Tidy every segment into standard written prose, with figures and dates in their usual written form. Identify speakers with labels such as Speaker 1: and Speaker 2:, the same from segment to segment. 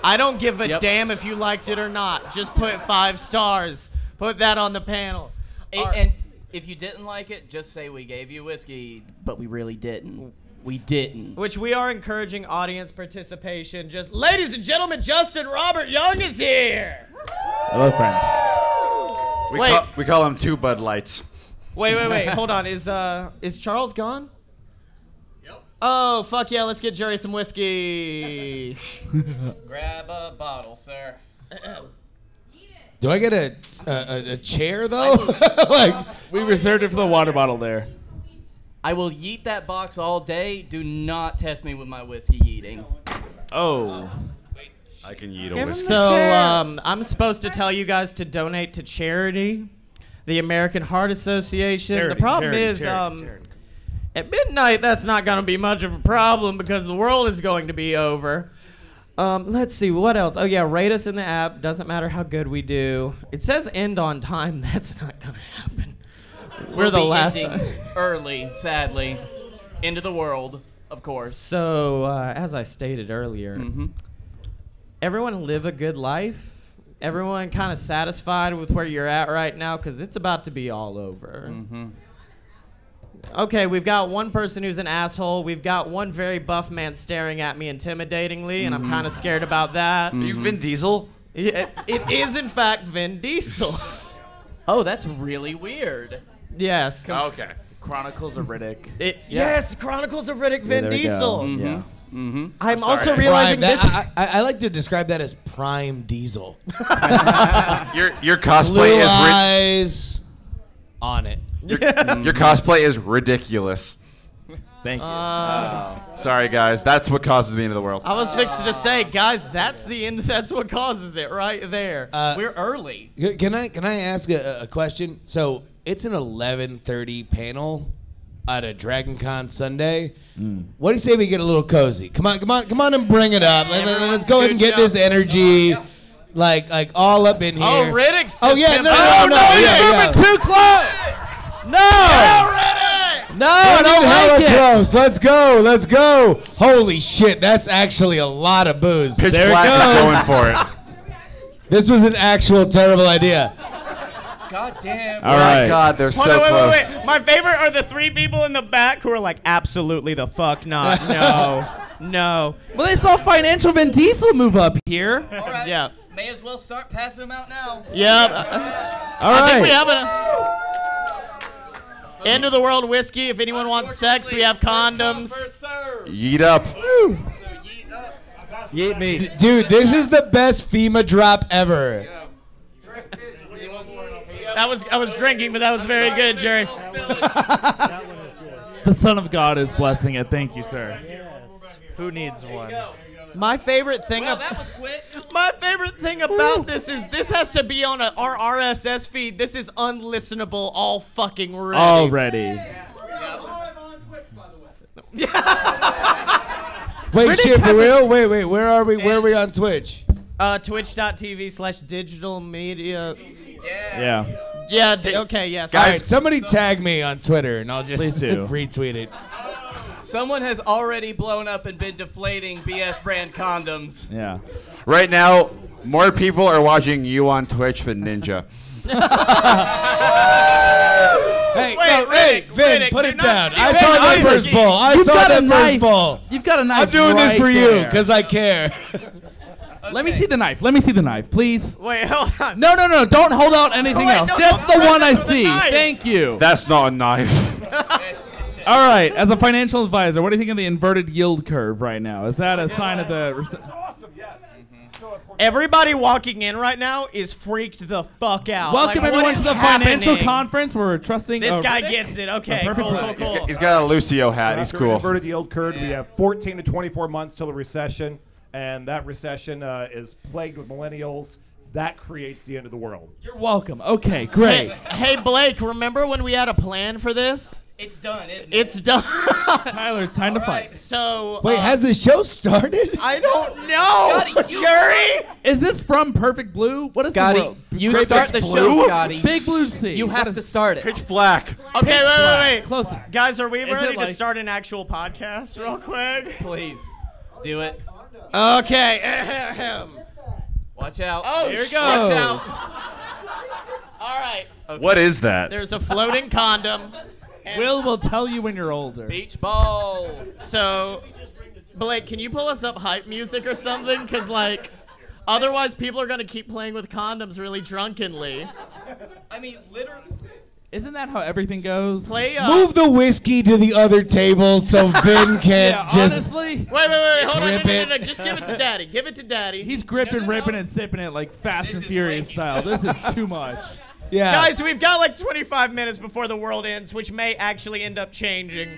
Speaker 1: I don't give a damn if you liked it or not. Just put 5 stars. Put that on the panel.
Speaker 2: And if you didn't like it, just say we gave you whiskey, but we really didn't. We didn't.
Speaker 1: Which we are encouraging audience participation. Just, ladies and gentlemen, Justin Robert Young is here.
Speaker 3: Hello, friend.
Speaker 4: We call him 2 Bud Lights.
Speaker 1: Wait. Hold on. Is Charles gone? Yep. Oh, fuck yeah. Let's get Jerry some whiskey.
Speaker 2: Grab a bottle, sir.
Speaker 5: Do I get a chair, though?
Speaker 3: Like, we reserved it for the water bottle there.
Speaker 2: I will yeet that box all day. Do not test me with my whiskey yeeting.
Speaker 3: Oh.
Speaker 4: I can yeet a whiskey.
Speaker 1: So, I'm supposed to tell you guys to donate to charity, the American Heart Association.
Speaker 3: Charity,
Speaker 1: the problem
Speaker 3: charity,
Speaker 1: is,
Speaker 3: charity.
Speaker 1: at midnight, that's not going to be much of a problem because the world is going to be over. Let's see, what else? Oh, yeah, rate us in the app. Doesn't matter how good we do. It says end on time. That's not going to happen. We're the last
Speaker 2: early, sadly. End of the world, of course.
Speaker 1: So, as I stated earlier, everyone live a good life. Everyone kind of satisfied with where you're at right now because it's about to be all over. Okay, we've got one person who's an asshole. We've got one very buff man staring at me intimidatingly, and I'm kind of scared about that.
Speaker 4: Are you Vin Diesel?
Speaker 1: It is, in fact, Vin Diesel.
Speaker 2: Oh, that's really weird.
Speaker 1: Yes.
Speaker 4: Okay.
Speaker 3: Chronicles of Riddick.
Speaker 1: Yes, Chronicles of Riddick, Vin Diesel.
Speaker 3: Yeah.
Speaker 1: I'm also realizing this.
Speaker 5: I like to describe that as prime Diesel.
Speaker 4: Your cosplay
Speaker 5: Blue
Speaker 4: is
Speaker 5: eyes on it.
Speaker 4: your cosplay is ridiculous.
Speaker 3: Thank you.
Speaker 4: Sorry, guys. That's what causes the end of the world.
Speaker 1: I was fixing to say, guys, that's the end. That's what causes it right there.
Speaker 2: We're early.
Speaker 5: Can I ask a question? So it's an 11:30 panel at a DragonCon Sunday. What do you say we get a little cozy? Come on and bring it up. Let's go ahead and get this energy, like all up in here.
Speaker 1: Oh, Riddick's just
Speaker 5: Oh yeah, no,
Speaker 3: You're moving too close. No. No, I don't like it.
Speaker 5: Close. Let's go. Holy shit, that's actually a lot of booze.
Speaker 4: Pitch
Speaker 5: There
Speaker 4: Black
Speaker 5: it
Speaker 4: is
Speaker 5: goes.
Speaker 4: going for it.
Speaker 5: This was an actual terrible idea.
Speaker 2: God damn.
Speaker 3: All right.
Speaker 4: My God, they're so close.
Speaker 1: Wait. My favorite are the 3 people in the back who are like, absolutely the fuck not. No.
Speaker 3: Well, they saw financial Vin Diesel move up here.
Speaker 2: All right.
Speaker 1: Yeah.
Speaker 2: May as well start passing them out now.
Speaker 1: Yep.
Speaker 3: All
Speaker 1: I think
Speaker 3: right.
Speaker 1: we have an end of the world whiskey. If anyone wants sex, we have condoms.
Speaker 4: Yeet up.
Speaker 3: Yeet me.
Speaker 5: Dude, this is the best FEMA drop ever.
Speaker 1: I was drinking, but that was very good, Jerry.
Speaker 3: The Son of God is blessing it. Thank you, sir. Who needs one?
Speaker 1: My favorite thing.
Speaker 2: That was quick.
Speaker 1: My favorite thing about this is this has to be on our RSS feed. This is unlistenable all fucking ready.
Speaker 3: Already.
Speaker 5: Wait, shit, for real? Wait, where are we? Where are we on Twitch?
Speaker 1: Twitch.tv/digital media.
Speaker 3: Yeah.
Speaker 1: Yeah, okay, yes.
Speaker 5: All right, somebody tag me on Twitter and I'll just
Speaker 3: Please do.
Speaker 5: retweet it.
Speaker 2: Someone has already blown up and been deflating BS brand condoms.
Speaker 3: Yeah.
Speaker 4: Right now, more people are watching you on Twitch than Ninja.
Speaker 5: Hey, Vin,
Speaker 1: Riddick,
Speaker 5: put
Speaker 1: do
Speaker 5: it
Speaker 1: not
Speaker 5: down.
Speaker 1: steal
Speaker 5: I
Speaker 1: Vin
Speaker 5: saw that
Speaker 1: Isaac.
Speaker 5: first ball. I
Speaker 3: You've
Speaker 5: saw
Speaker 3: got a
Speaker 5: that
Speaker 3: knife.
Speaker 5: first ball.
Speaker 3: You've got a knife.
Speaker 5: I'm doing this
Speaker 3: right
Speaker 5: for you
Speaker 3: there.
Speaker 5: because I care.
Speaker 3: Let me see the knife. Let me see the knife, please.
Speaker 1: Wait, hold on.
Speaker 3: No. Don't hold out anything
Speaker 1: Wait,
Speaker 3: else.
Speaker 1: no,
Speaker 3: Just
Speaker 1: don't
Speaker 3: the one I
Speaker 1: mess with the
Speaker 3: see.
Speaker 1: knife.
Speaker 3: Thank you.
Speaker 4: That's not a knife.
Speaker 3: All right. As a financial advisor, what do you think of the inverted yield curve right now? Is that a sign of the?
Speaker 6: Awesome, yes. So important.
Speaker 1: Everybody walking in right now is freaked the fuck out.
Speaker 3: Welcome
Speaker 1: Like, what
Speaker 3: everyone
Speaker 1: is
Speaker 3: to the
Speaker 1: happening?
Speaker 3: financial conference. Where we're trusting.
Speaker 1: This guy gets it. Okay,
Speaker 3: perfect
Speaker 1: cool.
Speaker 4: He's got a Lucio hat. He's
Speaker 6: After
Speaker 4: cool.
Speaker 6: Inverted yield curve. We have 14 to 24 months till the recession, and that recession is plagued with millennials. That creates the end of the world.
Speaker 3: You're welcome. Okay, great.
Speaker 1: Hey, Blake, remember when we had a plan for this?
Speaker 2: It's done, isn't it?
Speaker 1: It's done.
Speaker 3: Tyler, it's time to fight.
Speaker 1: So.
Speaker 5: Wait, has the show started?
Speaker 1: I don't know. Jury?
Speaker 3: Is this from Perfect Blue? What is the
Speaker 2: Scotty,
Speaker 3: world?
Speaker 2: you
Speaker 3: Great
Speaker 2: start the
Speaker 3: Big
Speaker 2: show,
Speaker 3: Blue?
Speaker 2: Scotty.
Speaker 3: Big Blue Sea.
Speaker 2: You have to start it.
Speaker 4: Pitch Black.
Speaker 1: Okay, wait.
Speaker 3: Close.
Speaker 1: Guys, are we
Speaker 3: Is
Speaker 1: ready
Speaker 3: it
Speaker 1: to
Speaker 3: like-
Speaker 1: start an actual podcast real quick?
Speaker 2: Please, do it.
Speaker 1: Okay.
Speaker 2: Watch out.
Speaker 1: Oh,
Speaker 3: Here it
Speaker 1: shit.
Speaker 3: goes.
Speaker 2: Watch out.
Speaker 1: All right. Okay.
Speaker 4: What is that?
Speaker 1: There's a floating condom.
Speaker 3: Will tell you when you're older.
Speaker 2: Beach ball.
Speaker 1: So, Blake, can you pull us up hype music or something? Because, like, otherwise people are going to keep playing with condoms really drunkenly.
Speaker 2: I mean, literally.
Speaker 3: Isn't that how everything goes?
Speaker 1: Play,
Speaker 5: Move the whiskey to the other table so Vin can't
Speaker 3: Yeah,
Speaker 5: just.
Speaker 3: honestly,
Speaker 1: Wait, hold on.
Speaker 5: Grip
Speaker 1: No.
Speaker 5: it.
Speaker 1: Just give it to Daddy. Give it to Daddy.
Speaker 3: he's gripping,
Speaker 2: No.
Speaker 3: ripping, and sipping it like Fast and Furious style. This is too much.
Speaker 5: Yeah.
Speaker 1: Guys, we've got like 25 minutes before the world ends, which may actually end up changing.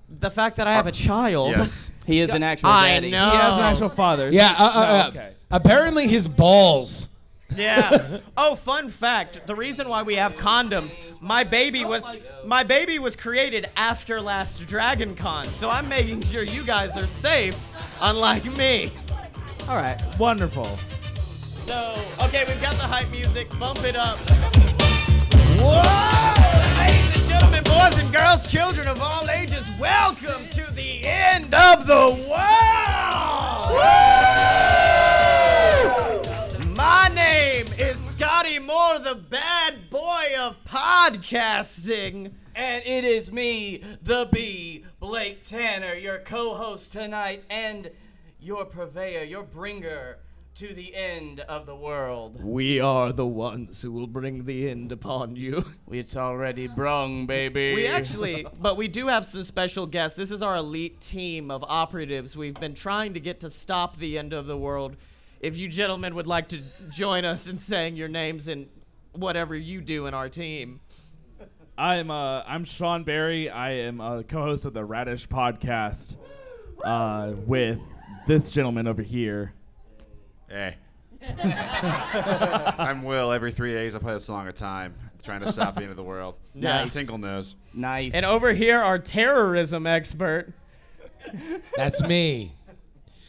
Speaker 1: The fact that I have a child.
Speaker 4: Yes.
Speaker 2: He is an actual
Speaker 1: I
Speaker 2: daddy.
Speaker 1: know.
Speaker 3: He has an actual father.
Speaker 5: Yeah.
Speaker 3: No, okay.
Speaker 5: Apparently his balls.
Speaker 1: Yeah. Oh, fun fact. The reason why we have condoms, my baby was created after last Dragon Con, so I'm making sure you guys are safe, unlike me.
Speaker 2: All right.
Speaker 3: Wonderful.
Speaker 1: So, okay, we've got the hype music. Bump it up. Whoa! Ladies and gentlemen, boys and girls, children of all ages, welcome to the end of the world! My name is Scottye Moore, the bad boy of podcasting.
Speaker 2: And it is me, the B, Blake Tanner, your co-host tonight and your purveyor, your bringer to the end of the world.
Speaker 1: We are the ones who will bring the end upon you.
Speaker 2: It's already brung, baby.
Speaker 1: But we do have some special guests. This is our elite team of operatives. We've been trying to get to stop the end of the world. If you gentlemen would like to join us in saying your names and whatever you do in our team.
Speaker 3: I'm Sean Barry. I am a co-host of the Radish podcast with this gentleman over here.
Speaker 4: Hey. I'm Will. Every 3 days I play a song at a time, trying to stop the end of the world.
Speaker 1: Nice.
Speaker 4: Tinkle knows.
Speaker 2: Nice.
Speaker 1: And over here, our terrorism expert.
Speaker 5: That's me.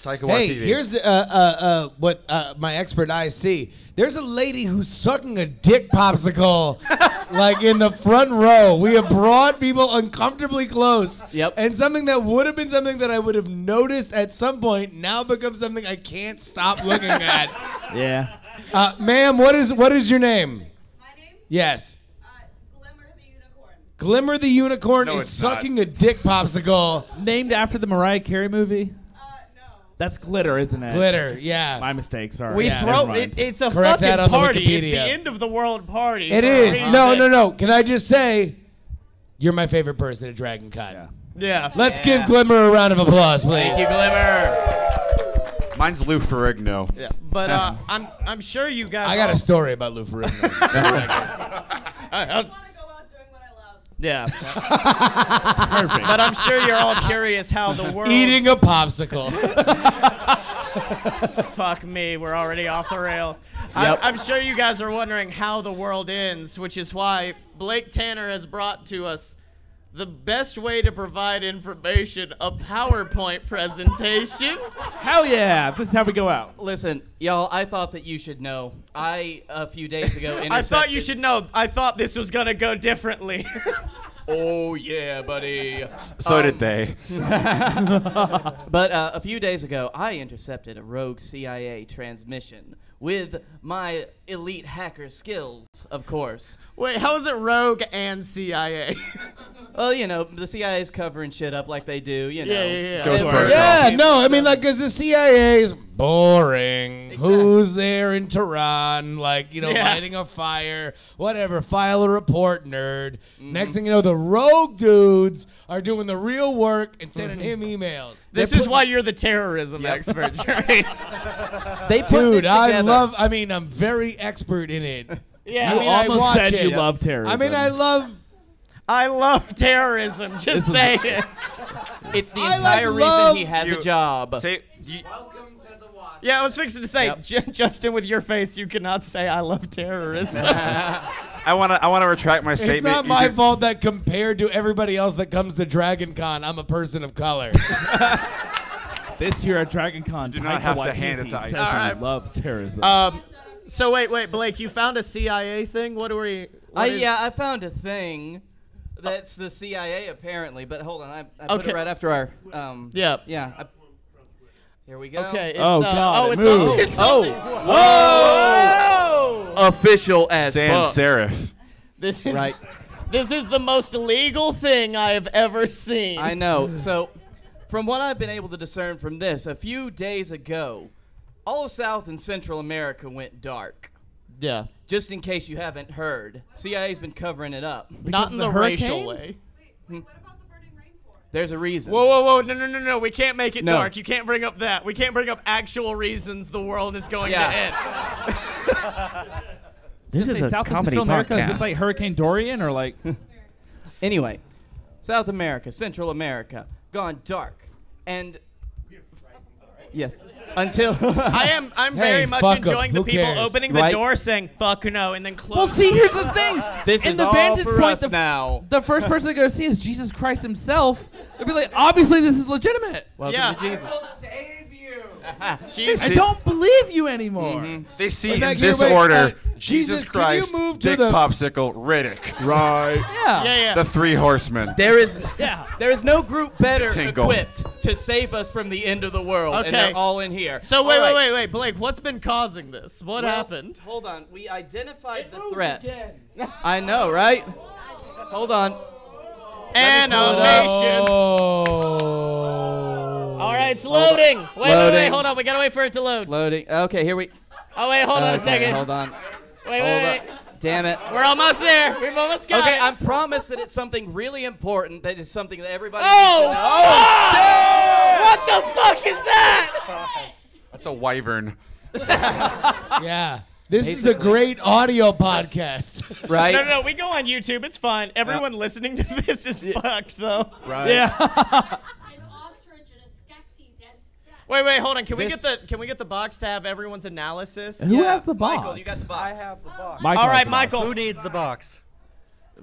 Speaker 4: Taika
Speaker 5: Hey,
Speaker 4: Waititi.
Speaker 5: here's what my expert eyes see. There's a lady who's sucking a dick popsicle, like in the front row. We have brought people uncomfortably close.
Speaker 2: Yep.
Speaker 5: And something that would have been something that I would have noticed at some point now becomes something I can't stop looking at.
Speaker 3: Yeah.
Speaker 5: Ma'am, what is your name?
Speaker 7: My name?
Speaker 5: Yes.
Speaker 7: Glimmer the Unicorn.
Speaker 5: Glimmer the Unicorn
Speaker 4: No,
Speaker 5: is
Speaker 4: it's not.
Speaker 5: sucking a dick popsicle.
Speaker 3: Named after the Mariah Carey movie.
Speaker 7: No.
Speaker 3: That's Glitter, isn't it?
Speaker 5: Glitter, yeah.
Speaker 3: My mistake. Sorry.
Speaker 1: We
Speaker 5: Yeah,
Speaker 1: throw
Speaker 3: never mind.
Speaker 1: it's a
Speaker 5: Correct that
Speaker 1: fucking
Speaker 5: on the
Speaker 1: party. It's the
Speaker 5: Wikipedia.
Speaker 1: end of the world party.
Speaker 5: It
Speaker 1: for a
Speaker 5: is.
Speaker 1: reason.
Speaker 5: No. Can I just say, you're my favorite person at Dragon Con.
Speaker 3: Yeah.
Speaker 1: Yeah.
Speaker 5: Let's give Glimmer a round of applause, please.
Speaker 2: Thank you, Glimmer.
Speaker 4: Mine's Lou Ferrigno.
Speaker 1: Yeah. But I'm sure you guys.
Speaker 5: I got
Speaker 1: all-
Speaker 5: a story about Lou Ferrigno.
Speaker 7: I want to go out doing what I love.
Speaker 1: Yeah.
Speaker 3: Perfect.
Speaker 1: But I'm sure you're all curious how the world.
Speaker 5: Eating a popsicle.
Speaker 1: Fuck me, we're already off the rails.
Speaker 2: Yep.
Speaker 1: I'm sure you guys are wondering how the world ends, which is why Blake Tanner has brought to us the best way to provide information, a PowerPoint presentation.
Speaker 3: Hell yeah. This is how we go out.
Speaker 2: Listen, y'all, I thought that you should know. A few days ago,
Speaker 1: I thought you should know. I thought this was going to go differently.
Speaker 2: Oh, yeah, buddy.
Speaker 4: So did they.
Speaker 2: But a few days ago, I intercepted a rogue CIA transmission with my elite hacker skills, of course.
Speaker 1: Wait, how is it Rogue and CIA?
Speaker 2: Well, you know, the CIA's covering shit up like they do, you know.
Speaker 1: Yeah.
Speaker 4: Ghost
Speaker 2: And-
Speaker 4: Protocol.
Speaker 5: Yeah, no, I mean, like, because the CIA is boring.
Speaker 2: Exactly.
Speaker 5: Who's there in Tehran? Like, you know,
Speaker 1: Yeah.
Speaker 5: lighting a fire, whatever. File a report, nerd. Next thing you know, the rogue dudes are doing the real work and sending him emails.
Speaker 1: This is why you're the terrorism
Speaker 2: Yep.
Speaker 1: expert, Jerry.
Speaker 2: They put this
Speaker 5: Dude,
Speaker 2: together.
Speaker 5: I'm very expert in it.
Speaker 1: Yeah.
Speaker 3: You
Speaker 5: I
Speaker 3: almost
Speaker 5: watch
Speaker 3: said
Speaker 5: it.
Speaker 3: you love terrorism.
Speaker 5: I mean, I love
Speaker 1: terrorism. Just say it.
Speaker 2: It's the
Speaker 5: I, like,
Speaker 2: entire
Speaker 5: love-
Speaker 2: reason he has
Speaker 4: You-
Speaker 2: a job.
Speaker 4: Say,
Speaker 1: Yeah, I was fixing to say,
Speaker 2: Yep.
Speaker 1: Justin, with your face, you cannot say I love terrorism.
Speaker 4: I want to retract my
Speaker 5: It's
Speaker 4: statement.
Speaker 5: not
Speaker 4: You
Speaker 5: my
Speaker 4: can-
Speaker 5: fault that compared to everybody else that comes to Dragon Con, I'm a person of color.
Speaker 3: This year at Dragon Con,
Speaker 4: do not
Speaker 3: Taika
Speaker 4: have to
Speaker 3: Waititi
Speaker 4: hand it to
Speaker 3: says
Speaker 4: ISIS.
Speaker 3: he
Speaker 1: Alright.
Speaker 3: loves terrorism.
Speaker 1: So wait, Blake, you found a CIA thing? What are we? what is-
Speaker 2: Yeah, I found a thing that's the CIA apparently, but hold on, I put
Speaker 1: Okay.
Speaker 2: it right after our.
Speaker 1: Yeah.
Speaker 2: Yeah. Here we go.
Speaker 8: Okay. It's,
Speaker 3: Oh, God, it
Speaker 8: it's
Speaker 3: moves.
Speaker 2: Whoa! Official as
Speaker 4: Sans
Speaker 2: fuck.
Speaker 4: serif.
Speaker 8: This is,
Speaker 2: Right.
Speaker 8: This is the most illegal thing I have ever seen.
Speaker 2: I know. So, from what I've been able to discern from this, a few days ago, all of South and Central America went dark.
Speaker 8: Yeah.
Speaker 2: Just in case you haven't heard, CIA's been covering it up.
Speaker 1: Not in the racial way.
Speaker 7: What about the burning rainforest?
Speaker 2: There's a reason.
Speaker 1: Whoa. No. We can't make it
Speaker 2: No.
Speaker 1: dark. You can't bring up that. We can't bring up actual reasons the world is going to end.
Speaker 9: This is a
Speaker 3: South and
Speaker 9: comedy
Speaker 3: Central America. Is
Speaker 9: podcast.
Speaker 3: this like Hurricane Dorian or like?
Speaker 2: Anyway, South America, Central America, gone dark, and yes, until
Speaker 1: I'm
Speaker 5: Hey,
Speaker 1: very much
Speaker 5: fuck 'em.
Speaker 1: enjoying the
Speaker 5: Who
Speaker 1: people
Speaker 5: cares?
Speaker 1: opening the
Speaker 2: Right.
Speaker 1: door saying "fuck no" and then closing.
Speaker 8: Well, see, here's the thing.
Speaker 2: this
Speaker 8: In
Speaker 2: is
Speaker 8: the
Speaker 2: all
Speaker 8: vantage
Speaker 2: for
Speaker 8: point,
Speaker 2: us now.
Speaker 8: the first person to go see is Jesus Christ himself. They'll be like, obviously this is legitimate.
Speaker 2: Welcome
Speaker 1: Yeah.
Speaker 2: to Jesus.
Speaker 1: Jesus.
Speaker 8: I don't believe you anymore.
Speaker 4: They see
Speaker 5: Wait,
Speaker 4: in
Speaker 5: back
Speaker 4: this
Speaker 5: here, wait,
Speaker 4: order:
Speaker 5: Jesus,
Speaker 4: Jesus
Speaker 5: can you
Speaker 4: Christ,
Speaker 5: move to
Speaker 4: Dick
Speaker 5: the-
Speaker 4: Popsicle, Riddick. Right.
Speaker 8: Yeah.
Speaker 4: The three horsemen.
Speaker 2: There is
Speaker 8: Yeah.
Speaker 2: there is no group better
Speaker 4: Tingle.
Speaker 2: equipped to save us from the end of the world,
Speaker 1: Okay.
Speaker 2: and they're all in here.
Speaker 1: So
Speaker 2: All right.
Speaker 1: wait, Blake. What's been causing this? What
Speaker 2: Well,
Speaker 1: happened?
Speaker 2: Hold on. We identified the threat. I know, right? Hold on.
Speaker 1: Animation.
Speaker 8: All right, it's loading. Wait,
Speaker 2: Loading.
Speaker 8: hold on. We gotta wait for it to load.
Speaker 2: Loading. Okay, here we.
Speaker 8: Oh wait, hold on a
Speaker 2: Okay,
Speaker 8: second.
Speaker 2: Hold on.
Speaker 8: Wait.
Speaker 2: Hold on. Damn it.
Speaker 8: We're almost there. We've almost got
Speaker 2: Okay,
Speaker 8: it.
Speaker 2: I'm promised that it's something really important. That is something that everybody.
Speaker 8: Oh!
Speaker 2: needs to know.
Speaker 8: What the fuck is that?
Speaker 4: That's a wyvern.
Speaker 5: Yeah. This is a great audio podcast.
Speaker 2: Right.
Speaker 1: No. We go on YouTube. It's fine. Everyone listening to this is fucked though.
Speaker 2: Right.
Speaker 8: Yeah.
Speaker 10: An ostrich and a skeksis had sex.
Speaker 1: Wait. Hold on. Can we
Speaker 2: This-
Speaker 1: get the box to have everyone's analysis?
Speaker 3: Who
Speaker 2: Yeah,
Speaker 3: has the box?
Speaker 2: Michael, you got the box.
Speaker 3: Michael
Speaker 1: All
Speaker 3: has
Speaker 1: right,
Speaker 3: the box.
Speaker 1: Michael.
Speaker 11: Who needs the box?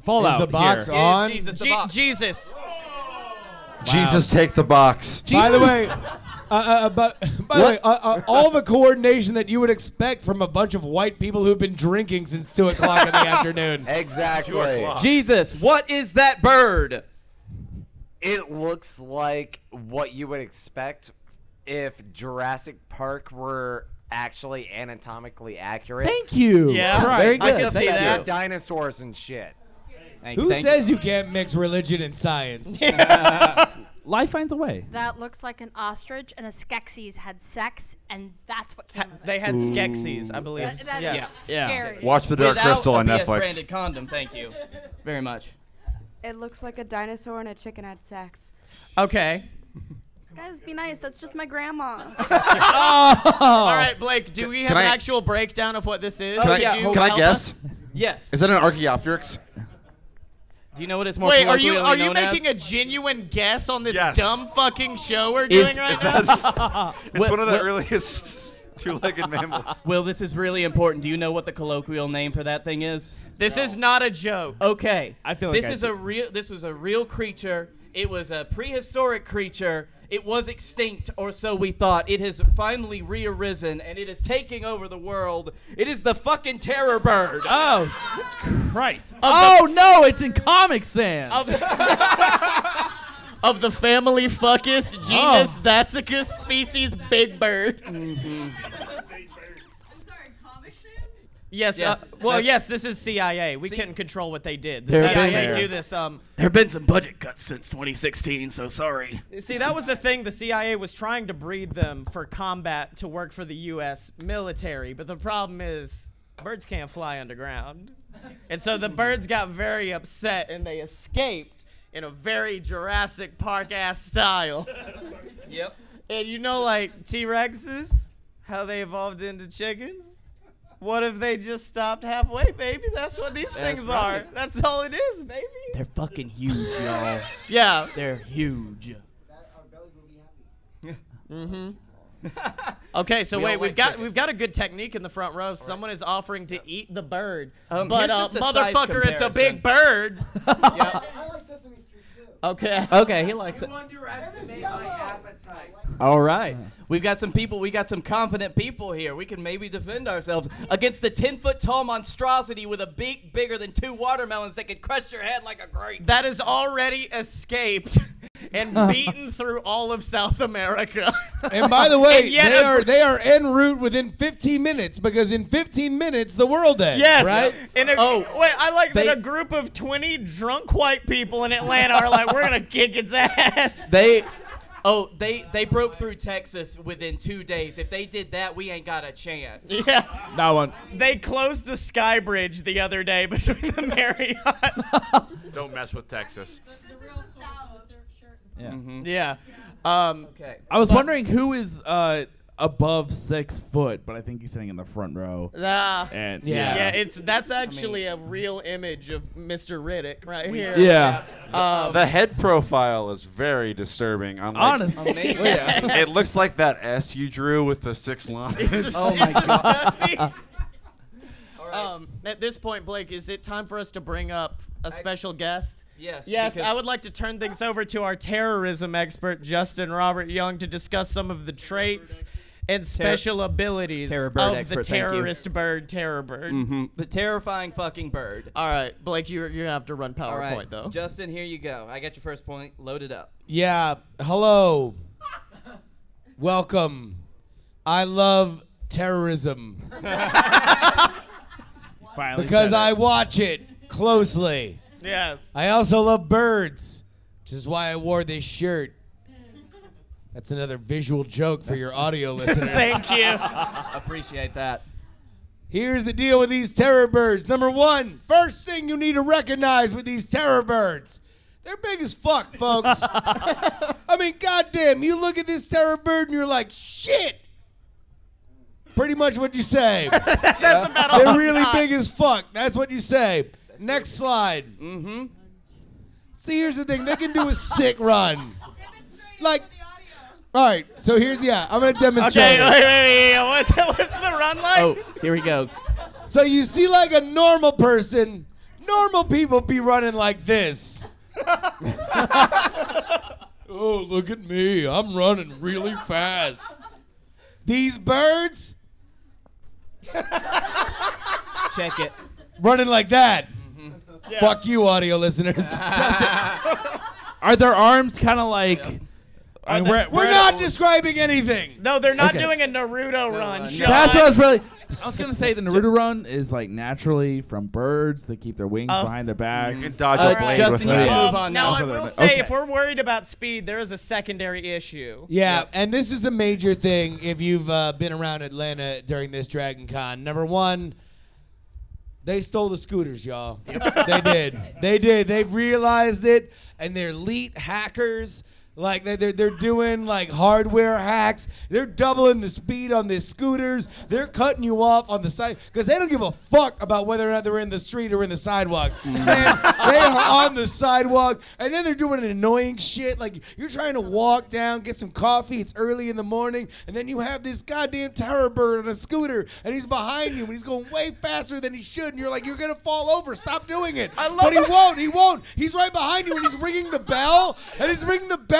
Speaker 3: Fallout.
Speaker 5: Is the box
Speaker 3: here.
Speaker 5: on?
Speaker 2: Jesus, the box.
Speaker 1: Jesus.
Speaker 4: Jesus, take the box.
Speaker 5: By the way, all the coordination that you would expect from a bunch of white people who've been drinking since 2 o'clock in the afternoon.
Speaker 11: Exactly.
Speaker 2: Jesus, what is that bird?
Speaker 11: It looks like what you would expect if Jurassic Park were actually anatomically accurate.
Speaker 8: Thank you.
Speaker 1: Yeah.
Speaker 8: Right.
Speaker 2: Very
Speaker 1: I
Speaker 2: good.
Speaker 1: can see
Speaker 11: They
Speaker 1: that.
Speaker 11: had dinosaurs and shit.
Speaker 5: Who says you can't mix religion and science?
Speaker 3: Life finds a way.
Speaker 10: That looks like an ostrich and a skeksis had sex, and that's what came of it.
Speaker 1: They had Skeksis, I believe.
Speaker 10: That
Speaker 1: yeah.
Speaker 10: is
Speaker 3: Yeah.
Speaker 10: scary.
Speaker 4: Watch The Dark
Speaker 2: Without
Speaker 4: Crystal
Speaker 2: a
Speaker 4: on
Speaker 2: PS
Speaker 4: Netflix.
Speaker 2: branded condom, thank you very much.
Speaker 7: It looks like a dinosaur and a chicken had sex.
Speaker 1: Okay.
Speaker 7: Guys, be nice. That's just my grandma.
Speaker 1: All right, Blake. Do we have
Speaker 4: Can
Speaker 1: an
Speaker 4: I-
Speaker 1: actual breakdown of what this is?
Speaker 2: Can I-
Speaker 1: Could
Speaker 2: yeah,
Speaker 1: you
Speaker 2: hold
Speaker 4: Can I
Speaker 1: help
Speaker 4: guess?
Speaker 1: us?
Speaker 2: Yes.
Speaker 4: Is that an Archaeopteryx?
Speaker 2: Do you know what it's more
Speaker 1: Wait, are you
Speaker 2: colloquially known
Speaker 1: making
Speaker 2: as?
Speaker 1: a genuine guess on this
Speaker 4: Yes.
Speaker 1: dumb fucking show we're
Speaker 2: Is-
Speaker 1: doing right
Speaker 4: Is
Speaker 1: now?
Speaker 4: that? It's
Speaker 2: What-
Speaker 4: one of the
Speaker 2: what-
Speaker 4: earliest two-legged mammals.
Speaker 2: Will, this is really important. Do you know what the colloquial name for that thing is?
Speaker 1: This is not a joke.
Speaker 2: Okay.
Speaker 3: I feel like
Speaker 2: this
Speaker 3: I
Speaker 2: is
Speaker 3: do.
Speaker 2: this was a real creature. It was a prehistoric creature. It was extinct, or so we thought. It has finally re-arisen, and it is taking over the world. It is the fucking terror bird.
Speaker 3: Oh, Christ. Oh, no, it's in Comic Sans.
Speaker 8: Of the family Fuckus genus Datsicus species Big Bird.
Speaker 1: Yes.
Speaker 2: Yes.
Speaker 1: Yes. This is CIA. We couldn't control what they did. The
Speaker 2: They're
Speaker 1: CIA
Speaker 2: been
Speaker 1: do this.
Speaker 2: there
Speaker 8: have been some budget cuts since 2016, so sorry.
Speaker 1: See, that was the thing. The CIA was trying to breed them for combat to work for the U.S. military, but the problem is birds can't fly underground, and so the birds got very upset and they escaped in a very Jurassic Park ass style.
Speaker 2: Yep.
Speaker 1: And you know, like T-Rexes, how they evolved into chickens. What if they just stopped halfway, baby? That's what these things
Speaker 2: right.
Speaker 1: are. That's all it is, baby.
Speaker 2: They're fucking huge, y'all.
Speaker 1: Yeah.
Speaker 2: They're huge.
Speaker 1: Okay, so
Speaker 2: We all
Speaker 1: wait,
Speaker 2: like chicken.
Speaker 1: we've got a good technique in the front row. Someone is offering to eat the bird,
Speaker 2: Here's
Speaker 1: but
Speaker 2: just a size
Speaker 1: motherfucker, it's a
Speaker 2: comparison.
Speaker 1: big bird.
Speaker 2: Yep.
Speaker 1: Okay.
Speaker 2: Okay, he likes it. All right. We've got some people, we got some confident people here. We can maybe defend ourselves against the 10-foot tall monstrosity with a beak bigger than 2 watermelons that could crush your head like a grape.
Speaker 1: That has already escaped and beaten through all of South America.
Speaker 5: And by the way,
Speaker 1: And yet
Speaker 5: they are en route within 15 minutes because in 15 minutes the world ends.
Speaker 1: Yes.
Speaker 5: Right?
Speaker 1: Wait, I like
Speaker 2: They-
Speaker 1: that a group of 20 drunk white people in Atlanta are like, we're gonna kick its ass.
Speaker 2: They broke through Texas within 2 days. If they did that, we ain't got a chance.
Speaker 1: Yeah.
Speaker 3: That one.
Speaker 1: They closed the Sky Bridge the other day between the Marriott.
Speaker 4: Don't mess with Texas.
Speaker 3: Yeah.
Speaker 1: Yeah.
Speaker 2: Okay.
Speaker 3: I was wondering who is above 6 foot, but I think he's sitting in the front row. And
Speaker 1: Yeah, that's actually a real image of Mr. Riddick right here.
Speaker 3: Yeah.
Speaker 4: The head profile is very disturbing.
Speaker 3: Honestly.
Speaker 4: It looks like that S you drew with the 6 lines.
Speaker 2: Oh my god.
Speaker 1: At this point, Blake, is it time for us to bring up a special guest?
Speaker 2: Yes.
Speaker 1: Yes,
Speaker 2: because-
Speaker 1: I would like to turn things over to our terrorism expert, Justin Robert Young, to discuss some of the traits and special abilities
Speaker 2: Terror bird
Speaker 1: of
Speaker 2: expert,
Speaker 1: the
Speaker 2: thank you.
Speaker 1: terrorist bird, Terror Bird.
Speaker 2: The terrifying fucking bird.
Speaker 1: All right, Blake, you're gonna have to run PowerPoint
Speaker 2: All right,
Speaker 1: though.
Speaker 2: Justin, here you go. I got your first point. Load it up.
Speaker 5: Yeah. Hello. Welcome. I love terrorism
Speaker 3: Finally
Speaker 5: because
Speaker 3: said
Speaker 5: I
Speaker 3: it.
Speaker 5: watch it closely.
Speaker 1: Yes.
Speaker 5: I also love birds, which is why I wore this shirt. That's another visual joke for your audio listeners.
Speaker 1: Thank you.
Speaker 2: Appreciate that.
Speaker 5: Here's the deal with these terror birds. Number one, first thing you need to recognize with these terror birds, they're big as fuck, folks. I mean, goddamn, you look at this terror bird and you're like, shit. Pretty much what you say.
Speaker 1: That's about all.
Speaker 5: They're really big as fuck. That's what you say. Next slide. See, here's the thing. They can do a sick run. Like, all right, so here's, I'm going to demonstrate
Speaker 1: Okay,
Speaker 5: it.
Speaker 1: what's the run like?
Speaker 2: Oh, here he goes.
Speaker 5: So you see like a normal person, normal people be running like this. Oh, look at me. I'm running really fast. These birds
Speaker 2: Check it.
Speaker 5: running like that. Fuck you, audio listeners.
Speaker 3: Are their arms kind of like? I mean,
Speaker 5: We're not describing anything.
Speaker 1: No, they're not
Speaker 3: Okay.
Speaker 1: doing a Naruto run. Sean.
Speaker 3: That's what I was really. I was gonna say the Naruto run is like naturally from birds. They keep their wings behind their backs.
Speaker 4: You can dodge a blade with
Speaker 2: Justin,
Speaker 4: that.
Speaker 2: you move on
Speaker 1: Now,
Speaker 2: now.
Speaker 1: I will
Speaker 3: Okay.
Speaker 1: say, if we're worried about speed, there is a secondary issue.
Speaker 5: Yeah, and this is a major thing if you've been around Atlanta during this Dragon Con. Number one, they stole the scooters, y'all. They did. They did. They've realized it, and they're elite hackers. Like they're doing like hardware hacks. They're doubling the speed on these scooters. They're cutting you off on the side because they don't give a fuck about whether or not they're in the street or in the sidewalk. Man, they are on the sidewalk, and then they're doing annoying shit. Like you're trying to walk down, get some coffee. It's early in the morning, and then you have this goddamn terror bird on a scooter, and he's behind you, and he's going way faster than he should, and you're like, you're gonna fall over. Stop doing it. But he won't. He won't. He's right behind you, and he's ringing the bell,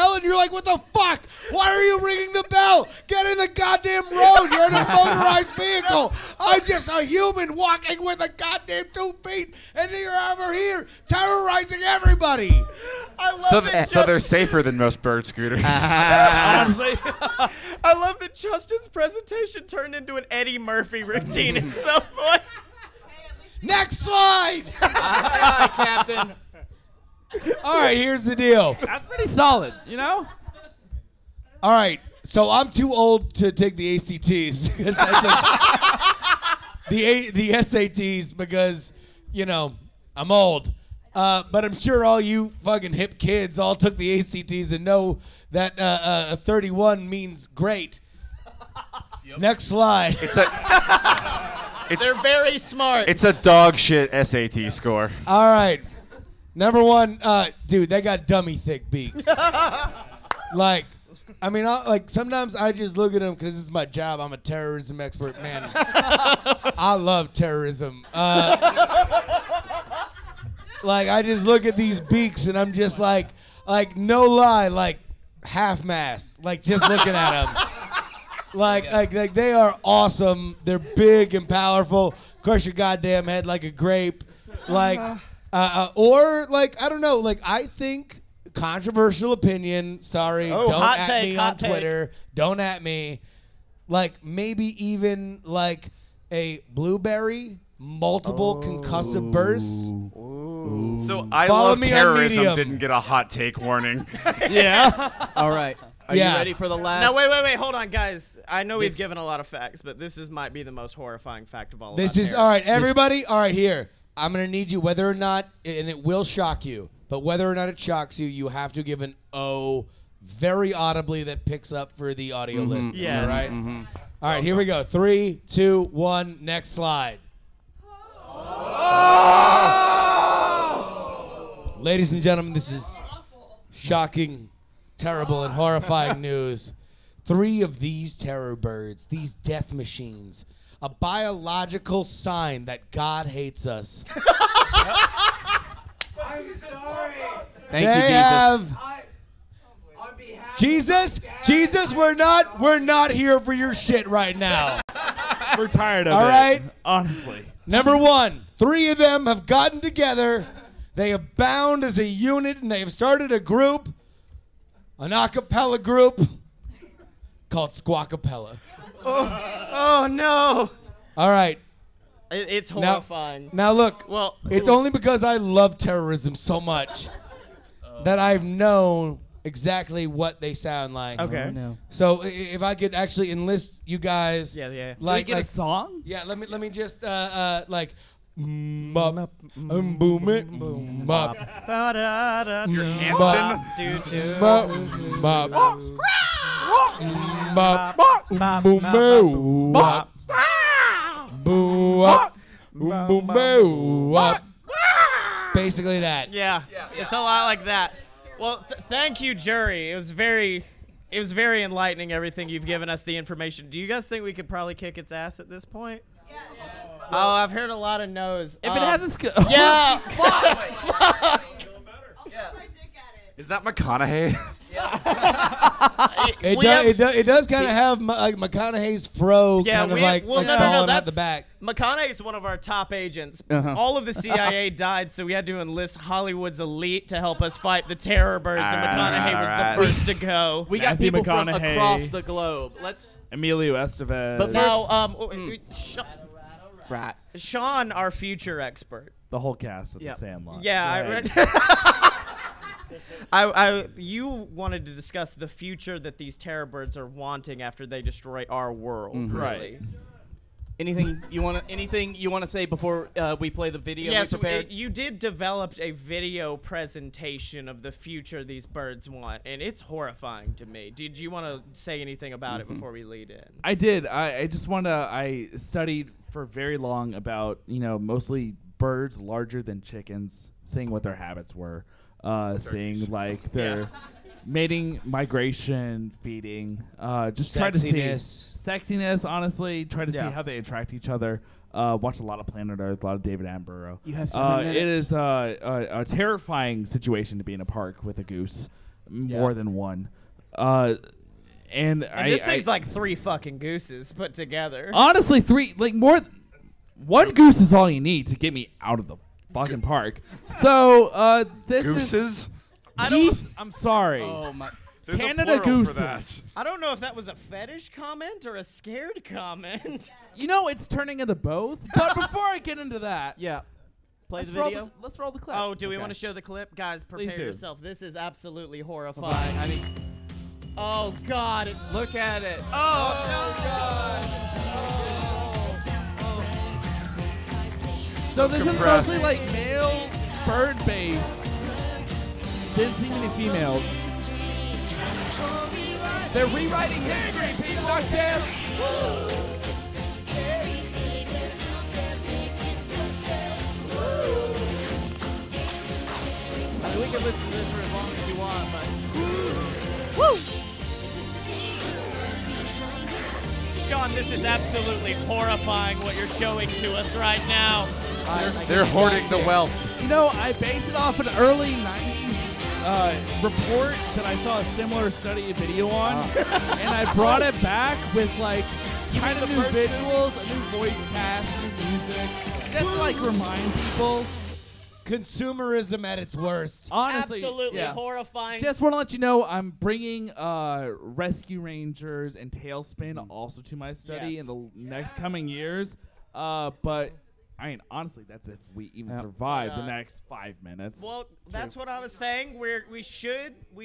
Speaker 5: and you're like, what the fuck? Why are you ringing the bell? Get in the goddamn road. You're in a motorized vehicle. I'm just a human walking with a goddamn 2 feet, and you're over here terrorizing everybody.
Speaker 1: I love that
Speaker 4: So they're safer than most bird scooters.
Speaker 3: Honestly.
Speaker 1: I love that Justin's presentation turned into an Eddie Murphy routine at some point.
Speaker 5: Next slide.
Speaker 2: Aye, Captain.
Speaker 5: All right, here's the deal.
Speaker 3: That's pretty solid, you know.
Speaker 5: All right, so I'm too old to take the ACTs. the SATs because, you know, I'm old. But I'm sure all you fucking hip kids all took the ACTs and know that 31 means great. Next slide.
Speaker 1: They're very smart.
Speaker 4: It's a dog shit SAT score.
Speaker 5: All right. Number one, dude, they got dummy thick beaks. Like, I mean, like sometimes I just look at them because it's my job. I'm a terrorism expert, man. I love terrorism. Like, I just look at these beaks and I'm just like no lie, like half-mast, like just looking at them. Like they are awesome. They're big and powerful. Crush your goddamn head like a grape. Like. Or like I don't know, like I think controversial opinion. Sorry,
Speaker 1: Oh,
Speaker 5: don't
Speaker 1: hot
Speaker 5: at
Speaker 1: take,
Speaker 5: me
Speaker 1: hot
Speaker 5: on
Speaker 1: take.
Speaker 5: Twitter. Don't at me. Like maybe even like a blueberry, multiple concussive bursts.
Speaker 4: So I
Speaker 5: Follow
Speaker 4: love
Speaker 5: me on
Speaker 4: terrorism
Speaker 5: Medium.
Speaker 4: didn't get a hot take warning.
Speaker 1: Yeah.
Speaker 2: All right. Are
Speaker 5: Yeah.
Speaker 2: you ready for the last?
Speaker 1: Now wait, hold on, guys. I know we've
Speaker 2: This-
Speaker 1: given a lot of facts, but this might be the most horrifying fact of all.
Speaker 5: This
Speaker 1: about
Speaker 5: is
Speaker 1: terror.
Speaker 5: all right, everybody. All right, here. I'm gonna need you, whether or not, and it will shock you, but whether or not it shocks you, you have to give an O very audibly that picks up for the audio listeners.
Speaker 1: Yes.
Speaker 5: All right. All right, here we go. 3, 2, 1. Next slide. Ladies and gentlemen, this is shocking, terrible, and horrifying news. 3 of these terror birds, these death machines, a biological sign that God hates us.
Speaker 2: Thank
Speaker 5: They
Speaker 2: you, Jesus.
Speaker 5: have Jesus, we're not here for your shit right now.
Speaker 3: We're tired of
Speaker 5: All
Speaker 3: it.
Speaker 5: right.
Speaker 3: Honestly.
Speaker 5: Number 1, 3 of them have gotten together. They have bound as a unit, and they have started a group, an a cappella group called Squawkapella.
Speaker 1: Oh no.
Speaker 5: All right.
Speaker 1: It's
Speaker 5: Now-
Speaker 1: horrifying.
Speaker 5: Now look,
Speaker 1: Well,
Speaker 5: it's only because I love terrorism so much that I've known exactly what they sound like.
Speaker 1: Okay.
Speaker 5: So if I could actually enlist you guys,
Speaker 1: Yeah.
Speaker 5: like,
Speaker 3: Get a song?
Speaker 5: yeah, let me just like, bop, boom it, bop,
Speaker 4: Hanson.
Speaker 5: bop, bop, bop, boom, boom, bop, boom, bop, boom, boom, bop. Basically that.
Speaker 1: Yeah, it's a lot like that. Well, thank you, jury. It was very enlightening. Everything you've given us, the information. Do you guys think we could probably kick its ass at this point? Oh, I've heard a lot of no's.
Speaker 3: If it has a skill.
Speaker 1: Yeah.
Speaker 4: Is that McConaughey?
Speaker 5: It does kind of have like McConaughey's fro kind of like,
Speaker 1: well,
Speaker 5: like
Speaker 1: no,
Speaker 5: falling out
Speaker 1: that's
Speaker 5: the back.
Speaker 1: McConaughey's one of our top agents. All of the CIA died, so we had to enlist Hollywood's elite to help us fight the terror birds, and McConaughey was the first to go.
Speaker 2: We got
Speaker 3: Matthew
Speaker 2: people from
Speaker 3: McConaughey.
Speaker 2: across the globe. Let's.
Speaker 3: Emilio Estevez.
Speaker 2: But
Speaker 1: Now, Sean, our future expert.
Speaker 3: the whole cast of
Speaker 2: Yeah.
Speaker 3: The Sandlot.
Speaker 1: Yeah, I read. You wanted to discuss the future that these terror birds are wanting after they destroy our world. Really.
Speaker 2: Anything you want to say before we play the video?
Speaker 1: Yeah,
Speaker 2: we
Speaker 1: so
Speaker 2: prepared?
Speaker 1: you did develop a video presentation of the future these birds want, and it's horrifying to me. Did you want to say anything about it before we lead in?
Speaker 3: I did. I just want to. I studied for very long about mostly birds larger than chickens, seeing what their habits were, seeing like their mating, migration, feeding, just try to see sexiness. Honestly, try to see how they attract each other. Watch a lot of Planet Earth, a lot of David Attenborough.
Speaker 2: You have 7 minutes.
Speaker 3: It is a terrifying situation to be in a park with a goose, more than one. And
Speaker 1: this thing's like 3 fucking gooses put together.
Speaker 3: Honestly, 3, like more. One goose is all you need to get me out of the fucking park. So this
Speaker 4: Gooses?
Speaker 3: I'm sorry.
Speaker 2: Oh my!
Speaker 4: There's
Speaker 3: Canada
Speaker 4: a plural
Speaker 3: gooses.
Speaker 4: for that.
Speaker 1: I don't know if that was a fetish comment or a scared comment.
Speaker 3: It's turning into both. But before I get into that,
Speaker 2: Yeah. Play
Speaker 3: let's
Speaker 2: the
Speaker 3: roll
Speaker 2: video.
Speaker 3: let's roll the clip.
Speaker 1: Oh, do we want to show the clip? Guys,
Speaker 3: Please
Speaker 1: prepare
Speaker 3: do.
Speaker 1: yourself. This is absolutely horrifying.
Speaker 2: I mean,
Speaker 1: Oh, God. It's.
Speaker 2: look at it.
Speaker 3: So this
Speaker 4: Compressed.
Speaker 3: is mostly like male bird based. Didn't see many females. They're rewriting history, Peter Ducktail.
Speaker 1: I mean, we can listen to this for as long as you want, but. Sean, this is absolutely horrifying what you're showing to us right now.
Speaker 4: They're hoarding the wealth.
Speaker 3: I based it off an early 90s report that I saw a similar study video on, and I brought it back with kind of new visuals, a new voice cast, new music, just to remind people
Speaker 5: consumerism at its worst.
Speaker 3: Honestly,
Speaker 8: Absolutely
Speaker 3: yeah.
Speaker 8: horrifying.
Speaker 3: Just want to let you know I'm bringing Rescue Rangers and Tailspin also to my study
Speaker 1: Yes.
Speaker 3: in the next coming years. But I mean, honestly, that's if we even survive the next 5 minutes.
Speaker 1: Well, that's what I was saying. We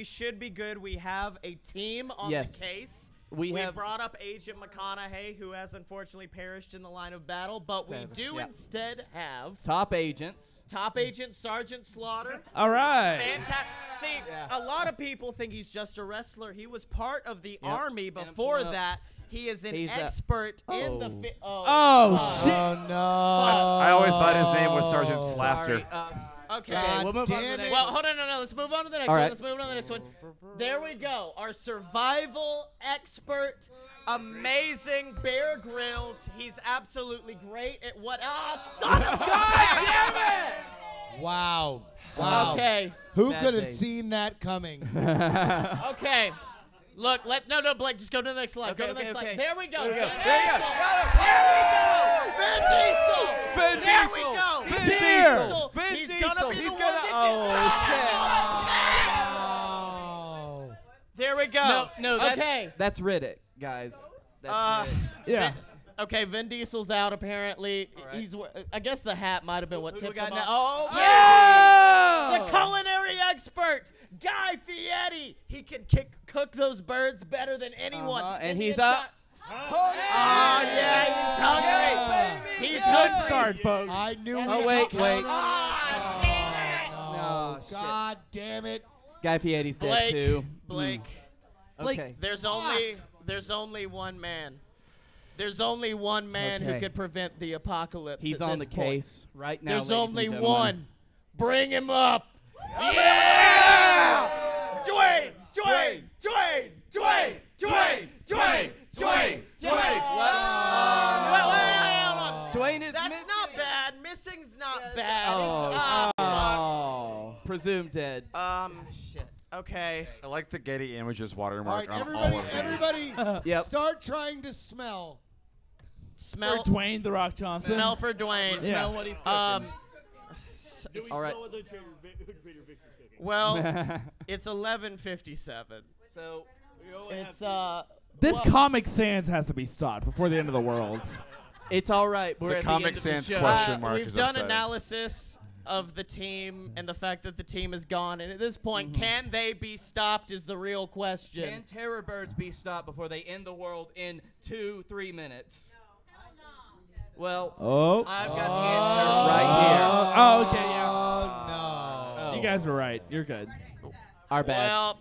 Speaker 1: should be good. We have a team on
Speaker 2: Yes.
Speaker 1: the case.
Speaker 2: We have
Speaker 1: brought up Agent McConaughey, who has unfortunately perished in the line of battle, but we do instead have
Speaker 2: top agents.
Speaker 1: Top Agent Sergeant Slaughter.
Speaker 3: All right.
Speaker 1: Fantastic. See, a lot of people think he's just a wrestler. He was part of the Army before that. He is an expert in the
Speaker 3: shit.
Speaker 5: Oh, no.
Speaker 4: I always thought his name was Sergeant Slafter.
Speaker 1: Okay,
Speaker 2: we'll move on to the next
Speaker 1: Well, hold on, no. Let's move on to the next
Speaker 2: All
Speaker 1: one.
Speaker 2: right.
Speaker 1: Let's move on to the next one. There we go. Our survival expert, amazing Bear Grylls. He's absolutely great at what? Son of God damn it!
Speaker 5: Wow. Wow.
Speaker 1: Okay.
Speaker 5: Who
Speaker 2: Bad
Speaker 5: could have
Speaker 2: days.
Speaker 5: seen that coming?
Speaker 1: Okay. Look, no, Blake, just go to the next slide. Go to the next slide. There we go.
Speaker 2: There we go.
Speaker 1: Vin Diesel.
Speaker 2: Vin
Speaker 1: There we
Speaker 2: Diesel.
Speaker 1: go.
Speaker 2: Vin
Speaker 1: Vin
Speaker 2: Diesel.
Speaker 1: Diesel.
Speaker 2: Vin
Speaker 1: He's
Speaker 2: Diesel.
Speaker 1: gonna be
Speaker 2: He's
Speaker 1: the one
Speaker 2: gonna-
Speaker 1: that
Speaker 5: Oh.
Speaker 1: There we go.
Speaker 2: No, that's,
Speaker 1: okay.
Speaker 2: that's Riddick, guys. That's Riddick.
Speaker 3: Yeah.
Speaker 1: Okay, Vin Diesel's out apparently. He's. I guess the hat might have been what
Speaker 2: Who we
Speaker 1: tipped
Speaker 2: got
Speaker 1: him
Speaker 2: now?
Speaker 1: off.
Speaker 2: Oh,
Speaker 1: Yeah! The culinary expert, Guy Fieri. He can cook those birds better than anyone.
Speaker 2: And he's
Speaker 1: up.
Speaker 2: up.
Speaker 1: Oh yeah, he's hungry.
Speaker 2: baby.
Speaker 1: He's
Speaker 3: Good
Speaker 1: hungry.
Speaker 3: start, folks.
Speaker 5: I knew
Speaker 2: Oh,
Speaker 5: we
Speaker 2: wait.
Speaker 1: Ah, damn it.
Speaker 2: No, shit.
Speaker 5: God damn it.
Speaker 2: Guy Fieri's dead
Speaker 1: Blake.
Speaker 2: too.
Speaker 1: Blake.
Speaker 2: Okay.
Speaker 1: There's only one man. There's only one man who
Speaker 2: Okay.
Speaker 1: could prevent the apocalypse.
Speaker 2: He's
Speaker 1: at
Speaker 2: on
Speaker 1: this
Speaker 2: the
Speaker 1: point.
Speaker 2: case right now.
Speaker 1: There's
Speaker 2: ladies
Speaker 1: only
Speaker 2: and gentlemen.
Speaker 1: one. Bring him up. Yeah! Dwayne.
Speaker 2: Dwayne is
Speaker 1: That's
Speaker 2: missing.
Speaker 1: not bad. Missing's not bad.
Speaker 2: Oh, presumed dead.
Speaker 1: Shit. Okay.
Speaker 4: I like the Getty Images
Speaker 5: All
Speaker 4: watermark
Speaker 5: right,
Speaker 4: on all of these.
Speaker 5: everybody
Speaker 2: Yep.
Speaker 5: start trying to smell.
Speaker 3: For Dwayne The Rock Johnson.
Speaker 1: Smell for Dwayne.
Speaker 2: Smell what he's cooking. All right.
Speaker 1: Well, it's 11:57.
Speaker 2: So
Speaker 1: It's
Speaker 3: This Comic Sans has to be stopped before the end of the world.
Speaker 2: it's all right. We're
Speaker 4: The
Speaker 2: at
Speaker 4: Comic
Speaker 2: the end of
Speaker 4: Sans
Speaker 2: the show.
Speaker 4: question mark
Speaker 1: we've
Speaker 4: is
Speaker 1: done
Speaker 4: upsetting.
Speaker 1: analysis of the team and the fact that the team is gone, and at this point, can they be stopped? Is the real question.
Speaker 2: Can terror birds be stopped before they end the world in 2-3 minutes? Well,
Speaker 3: Oh.
Speaker 2: I've got the answer right here.
Speaker 3: Oh, okay, yeah.
Speaker 5: Oh, no.
Speaker 3: You guys were right. You're good.
Speaker 2: Our bad.
Speaker 1: Well,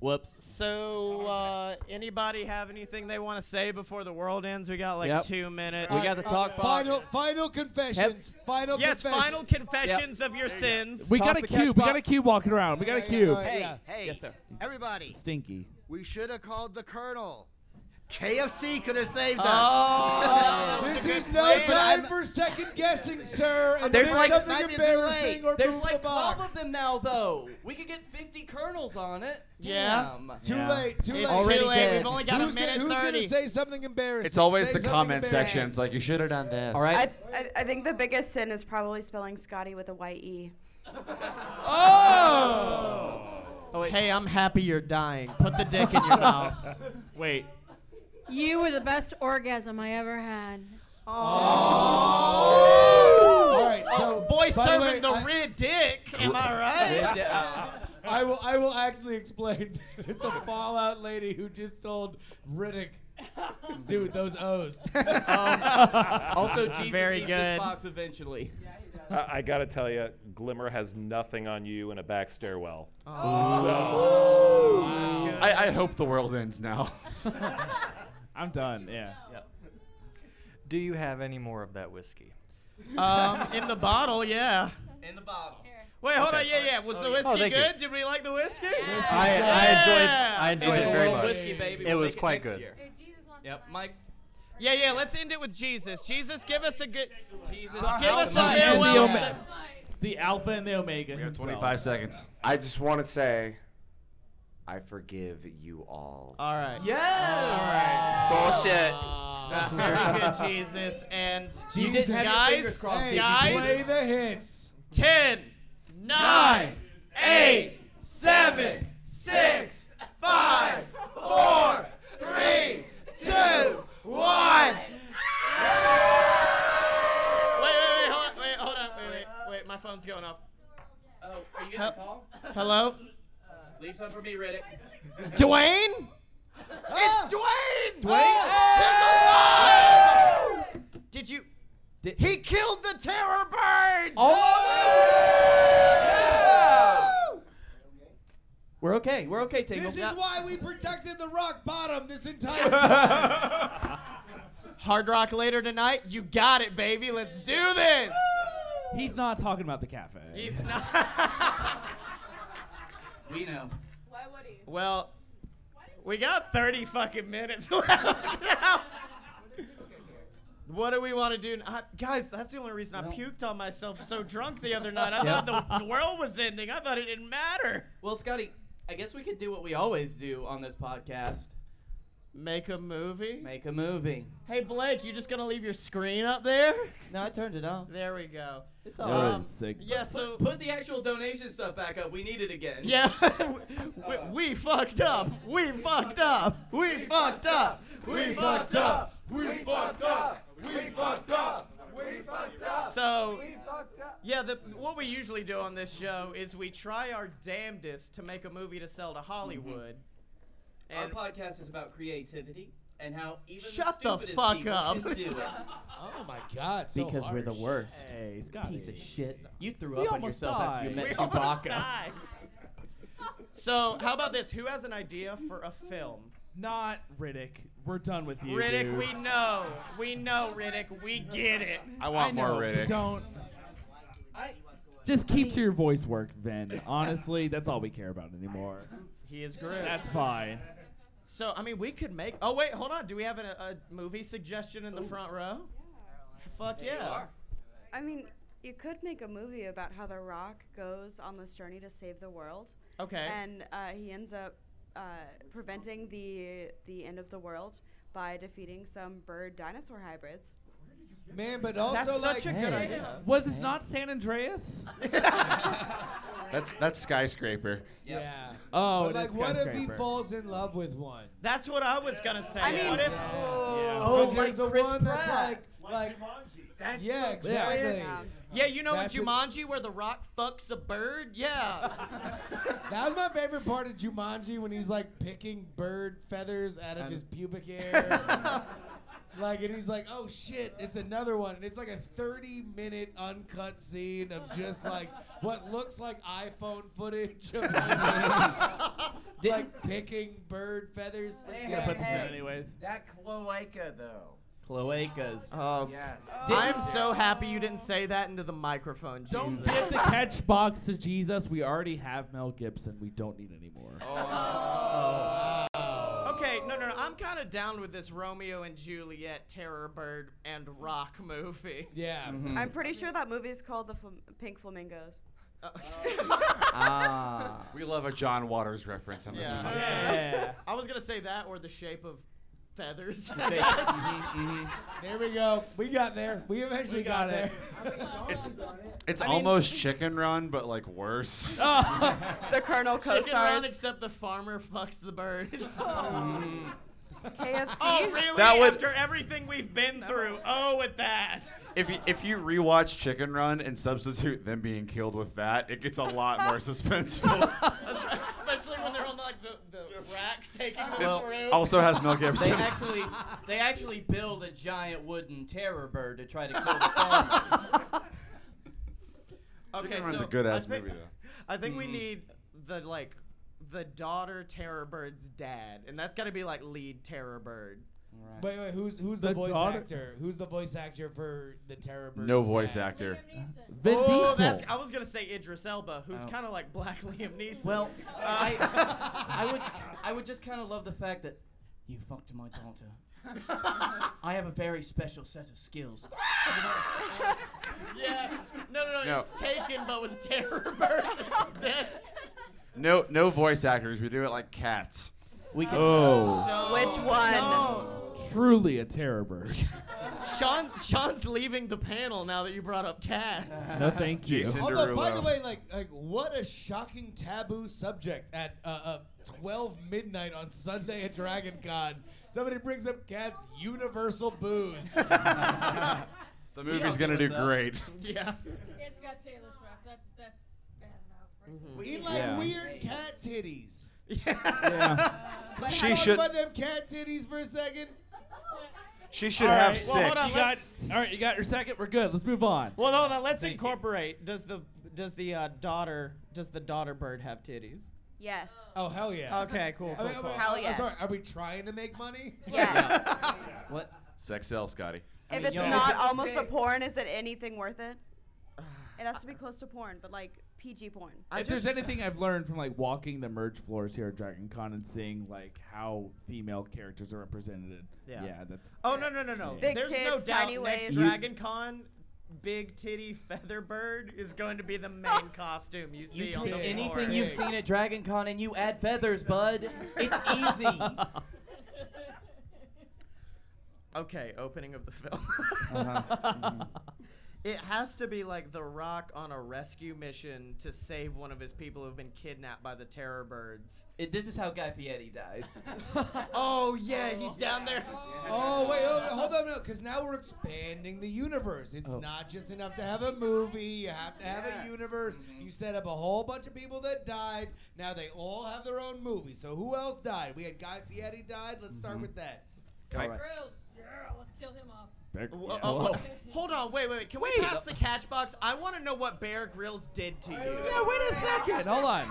Speaker 2: Whoops.
Speaker 1: so anybody have anything they want to say before the world ends? We got like
Speaker 2: Yep.
Speaker 1: 2 minutes.
Speaker 2: We got the talk box.
Speaker 5: Final confessions. Final
Speaker 1: Yes,
Speaker 5: confessions.
Speaker 1: final confessions of your sins.
Speaker 3: We
Speaker 2: Toss
Speaker 3: got a
Speaker 2: the
Speaker 3: cube.
Speaker 2: catch
Speaker 3: We got a
Speaker 2: box.
Speaker 3: cube walking around. We got a cube.
Speaker 5: Yeah.
Speaker 9: Hey,
Speaker 2: Yes, sir.
Speaker 9: everybody,
Speaker 3: Stinky.
Speaker 9: we should have called the Colonel. KFC could have saved us.
Speaker 1: Oh,
Speaker 5: This is
Speaker 1: good
Speaker 5: no
Speaker 1: plan.
Speaker 5: time for second guessing, sir. And
Speaker 2: There's
Speaker 5: there's
Speaker 2: like-
Speaker 5: something
Speaker 9: might be too
Speaker 5: embarrassing
Speaker 9: late.
Speaker 5: or
Speaker 2: There's
Speaker 5: prove
Speaker 2: like
Speaker 5: the
Speaker 2: 12
Speaker 5: box.
Speaker 2: of them now, though. We could get 50 kernels on it.
Speaker 1: Yeah.
Speaker 2: Damn.
Speaker 5: Too
Speaker 3: Yeah.
Speaker 5: late. Too
Speaker 1: It's
Speaker 5: late.
Speaker 2: Already
Speaker 1: too late.
Speaker 2: dead.
Speaker 1: We've only got
Speaker 5: who's
Speaker 1: a minute
Speaker 5: gonna,
Speaker 1: 30.
Speaker 5: Who's gonna say something embarrassing?
Speaker 4: It's always
Speaker 5: Say
Speaker 4: the
Speaker 5: something
Speaker 4: comment
Speaker 5: embarrassing.
Speaker 4: sections. Like, you should have done this.
Speaker 2: All right.
Speaker 7: I think the biggest sin is probably spelling Scotty with a Y-E.
Speaker 2: Oh, wait.
Speaker 1: Hey, I'm happy you're dying. Put the dick in your mouth.
Speaker 3: Wait.
Speaker 10: You were the best orgasm I ever had.
Speaker 5: All right. So,
Speaker 1: Boy
Speaker 5: by the
Speaker 1: serving
Speaker 5: way,
Speaker 1: the rid dick. Am I right?
Speaker 5: I will actually explain. It's a Fallout lady who just told Riddick, dude, those O's.
Speaker 2: Also, Jesus
Speaker 1: very
Speaker 2: needs
Speaker 1: good.
Speaker 2: his box eventually.
Speaker 6: I gotta tell you, Glimmer has nothing on you in a back stairwell.
Speaker 4: I hope the world ends now.
Speaker 3: I'm done. Yeah.
Speaker 12: Do you have any more of that whiskey?
Speaker 1: In the bottle, yeah.
Speaker 2: In the bottle.
Speaker 1: Wait, hold on. Yeah. Was the whiskey
Speaker 12: thank you.
Speaker 1: good? Did we like the whiskey?
Speaker 12: I enjoyed it very much.
Speaker 2: Whiskey, baby.
Speaker 12: It
Speaker 2: We'll
Speaker 12: was
Speaker 2: make
Speaker 12: quite
Speaker 2: next
Speaker 12: good.
Speaker 2: year. Yep, Mike.
Speaker 1: Yeah. Let's end it with Jesus. Jesus, give us a good.
Speaker 2: Jesus.
Speaker 1: Give us a
Speaker 3: And the
Speaker 1: farewell.
Speaker 3: Omega. The Alpha and the Omega.
Speaker 4: We have
Speaker 3: himself.
Speaker 4: 25 seconds.
Speaker 11: I just want to say, I forgive you all.
Speaker 1: All right.
Speaker 2: Yes.
Speaker 12: Bullshit.
Speaker 1: That's very good, Jesus. And
Speaker 2: You didn't have your fingers
Speaker 1: guys,
Speaker 2: crossed,
Speaker 5: Hey,
Speaker 2: did you?
Speaker 1: guys,
Speaker 5: play the hits.
Speaker 1: 10, 9, 8, 7, 6, 5, 4, 3, 2, 1. Wait, my phone's going off.
Speaker 2: Oh, are you getting a call?
Speaker 1: Hello?
Speaker 2: Leave some for me, Riddick.
Speaker 1: Dwayne? It's Dwayne!
Speaker 5: Dwayne?
Speaker 1: He's alive! Did you... He killed the terror birds!
Speaker 2: Oh! We're okay. We're okay, Tingle.
Speaker 5: This is why we protected the rock bottom this entire time.
Speaker 1: Hard Rock later tonight? You got it, baby. Let's do this!
Speaker 3: He's not talking about the cafe.
Speaker 1: He's not.
Speaker 2: We know.
Speaker 7: Why would he?
Speaker 1: Well, we got 30 fucking minutes left now. What do we want to do? Guys, that's the only reason I puked on myself so drunk the other night. I thought the world was ending. I thought it didn't matter.
Speaker 2: Well, Scotty, I guess we could do what we always do on this podcast.
Speaker 1: Make a movie?
Speaker 2: Make a movie.
Speaker 8: Hey, Blake, you just gonna leave your screen up there?
Speaker 2: No, I turned it off.
Speaker 1: There we go.
Speaker 2: It's all
Speaker 3: sick.
Speaker 1: Yeah, so...
Speaker 2: Put the actual donation stuff back up. We need it again.
Speaker 1: Yeah. we fucked up. We fucked up. We fucked up. We fucked up.
Speaker 5: We fucked up. We fucked up.
Speaker 9: We fucked up.
Speaker 1: So,
Speaker 9: We fucked up.
Speaker 1: yeah, what we usually do on this show is we try our damnedest to make a movie to sell to Hollywood.
Speaker 2: Our podcast is about creativity and how even
Speaker 1: Shut
Speaker 2: the
Speaker 1: the
Speaker 2: stupidest
Speaker 1: fuck
Speaker 2: people
Speaker 1: up.
Speaker 2: can do it.
Speaker 5: Oh my God! So
Speaker 2: Because we're the
Speaker 5: harsh.
Speaker 2: worst.
Speaker 3: Hey, Scotty.
Speaker 2: Piece of shit. You threw
Speaker 3: We
Speaker 2: up on
Speaker 3: almost
Speaker 2: yourself after you
Speaker 3: died.
Speaker 2: met
Speaker 1: We almost
Speaker 2: Chewbacca.
Speaker 1: died. So, how about this? Who has an idea for a film?
Speaker 3: Not Riddick. We're done with you.
Speaker 1: Riddick,
Speaker 3: dude.
Speaker 1: we know. We know, Riddick. We get it.
Speaker 4: I want more
Speaker 3: know,
Speaker 4: Riddick.
Speaker 3: Don't. Just keep to your voice work, Vin. Honestly, that's all we care about anymore.
Speaker 1: He is great.
Speaker 3: That's fine.
Speaker 1: So, I mean, we could make... Oh, wait, hold on. Do we have a movie suggestion in the front row? Fuck yeah.
Speaker 7: I mean, you could make a movie about how The Rock goes on this journey to save the world.
Speaker 1: Okay.
Speaker 7: And he ends up preventing the end of the world by defeating some bird dinosaur hybrids.
Speaker 5: Man, but also
Speaker 1: That's
Speaker 5: like,
Speaker 1: such a good idea.
Speaker 3: Was this not San Andreas?
Speaker 4: That's skyscraper.
Speaker 5: yeah.
Speaker 3: Oh,
Speaker 5: but
Speaker 3: it
Speaker 5: like,
Speaker 3: is
Speaker 5: what if he
Speaker 3: Skyscraper.
Speaker 5: falls in love with one?
Speaker 1: That's what I was going to say.
Speaker 7: I mean-
Speaker 1: What if...
Speaker 2: Oh,
Speaker 5: Because
Speaker 2: like
Speaker 5: there's the
Speaker 2: Chris
Speaker 5: one that's
Speaker 2: Pratt.
Speaker 5: like
Speaker 9: That's
Speaker 5: yeah, exactly.
Speaker 1: Yeah, you know in
Speaker 5: That's what-
Speaker 1: Jumanji where The Rock fucks a bird? Yeah.
Speaker 5: That was my favorite part of Jumanji when he's like picking bird feathers out of his pubic hair. Like, and he's like, oh shit, it's another one. And it's like a 30-minute uncut scene of just like what looks like iPhone footage of like picking bird feathers.
Speaker 3: Just gonna put this in anyways.
Speaker 9: That cloaca, though.
Speaker 2: Cloacas.
Speaker 1: Oh,
Speaker 9: Yes.
Speaker 1: I'm so happy you didn't say that into the microphone, Jesus.
Speaker 3: Don't give the catch box to Jesus. We already have Mel Gibson. We don't need any more.
Speaker 1: Okay, no. I'm kind of down with this Romeo and Juliet, Terror Bird, and Rock movie.
Speaker 5: Yeah.
Speaker 7: I'm pretty sure that movie's called The Pink Flamingos.
Speaker 4: We love a John Waters reference on this
Speaker 1: Yeah.
Speaker 4: one.
Speaker 3: Yeah.
Speaker 1: I was going to say that or The Shape of Feathers.
Speaker 5: There we go. We got there. We eventually got there.
Speaker 4: It's almost Chicken Run, but like worse.
Speaker 7: The Colonel
Speaker 1: Chicken Run,
Speaker 7: co-stars.
Speaker 1: except the farmer fucks the birds.
Speaker 7: KFC.
Speaker 1: Oh, really?
Speaker 4: That would-
Speaker 1: After everything we've been through. Oh, with that.
Speaker 4: If you rewatch Chicken Run and substitute them being killed with that, it gets a lot more suspenseful.
Speaker 1: Especially when they're on like the rack taking them
Speaker 2: Well,
Speaker 1: through.
Speaker 4: Also has Mel Gibson.
Speaker 2: They actually build a giant wooden terror bird to try to kill the farmers.
Speaker 4: Chicken Run's a good-ass movie, though.
Speaker 1: I think we need the daughter Terror Bird's dad, and that's got to be like lead Terror Bird.
Speaker 5: Wait, who's the
Speaker 3: The
Speaker 5: voice
Speaker 3: daughter-
Speaker 5: actor? Who's the voice actor for the Terror Bird?
Speaker 4: No voice actor.
Speaker 3: Vin
Speaker 1: Oh,
Speaker 3: Diesel.
Speaker 1: I was gonna say Idris Elba, who's kind of like Black Liam Neeson.
Speaker 2: Well, I would just kind of love the fact that you fucked my daughter. I have a very special set of skills.
Speaker 1: Yeah. No.
Speaker 4: No.
Speaker 1: It's Taken, but with Terror Birds instead.
Speaker 4: No voice actors. We do it like Cats.
Speaker 2: We can.
Speaker 3: Oh.
Speaker 1: No,
Speaker 7: Which one?
Speaker 1: no.
Speaker 3: Truly a terror bird.
Speaker 1: Sean's leaving the panel now that you brought up cats.
Speaker 3: No, thank you.
Speaker 4: Jason
Speaker 5: Although, by the
Speaker 4: Derulo.
Speaker 5: way, like what a shocking taboo subject at 12 midnight on Sunday at Dragon Con. Somebody brings up cats' universal booze.
Speaker 4: The movie's gonna do great.
Speaker 1: Yeah.
Speaker 10: It's got Taylor Swift. That's bad enough.
Speaker 5: Eat like weird cat titties.
Speaker 3: Yeah.
Speaker 4: She
Speaker 5: Talk
Speaker 4: should.
Speaker 5: about them cat titties for a second.
Speaker 4: She should
Speaker 3: All
Speaker 4: have
Speaker 3: right,
Speaker 4: 6.
Speaker 1: well, hold on,
Speaker 3: All right, you got your second. We're good. Let's move on.
Speaker 1: Well, hold on. Let's incorporate. Does the daughter bird have titties?
Speaker 7: Yes.
Speaker 5: Oh hell yeah.
Speaker 1: Okay, cool.
Speaker 5: I mean,
Speaker 1: cool.
Speaker 7: Hell yes.
Speaker 5: Sorry, are we trying to make money?
Speaker 7: Yes.
Speaker 2: What?
Speaker 4: Sex sells, Scotty.
Speaker 7: If
Speaker 2: mean,
Speaker 7: it's
Speaker 2: you know,
Speaker 7: not
Speaker 2: if it's
Speaker 7: almost a porn, is it anything worth it? It has to be close to porn, but like PG porn.
Speaker 3: If there's anything I've learned from like walking the merge floors here at Dragon Con and seeing like how female characters are represented,
Speaker 1: Yeah.
Speaker 3: that's.
Speaker 1: Oh no.
Speaker 7: Big
Speaker 1: There's
Speaker 7: tits,
Speaker 1: no doubt.
Speaker 7: tiny
Speaker 1: Next
Speaker 7: waist.
Speaker 1: Dragon Con, big titty feather bird is going to be the main costume you see
Speaker 2: You
Speaker 1: on
Speaker 2: take
Speaker 1: the
Speaker 2: anything
Speaker 1: floor.
Speaker 2: you've seen at Dragon Con and you add feathers, bud. It's easy.
Speaker 1: Okay, opening of the film.
Speaker 3: Mm-hmm.
Speaker 1: It has to be like The Rock on a rescue mission to save one of his people who've been kidnapped by the terror birds.
Speaker 2: This is how Guy Fieri dies.
Speaker 1: Oh yeah, he's down there.
Speaker 5: Oh wait, hold on, because now we're expanding the universe. It's not just enough to have a movie. You have to have a universe. You set up a whole bunch of people that died. Now they all have their own movie. So who else died? We had Guy Fieri died. Let's start with that.
Speaker 4: Can I-
Speaker 10: Grilled. Yeah, let's kill him off.
Speaker 1: Hold on, wait. Can we pass the catch box? I want to know what Bear Grylls did to you.
Speaker 3: Yeah, wait a second. Hold on.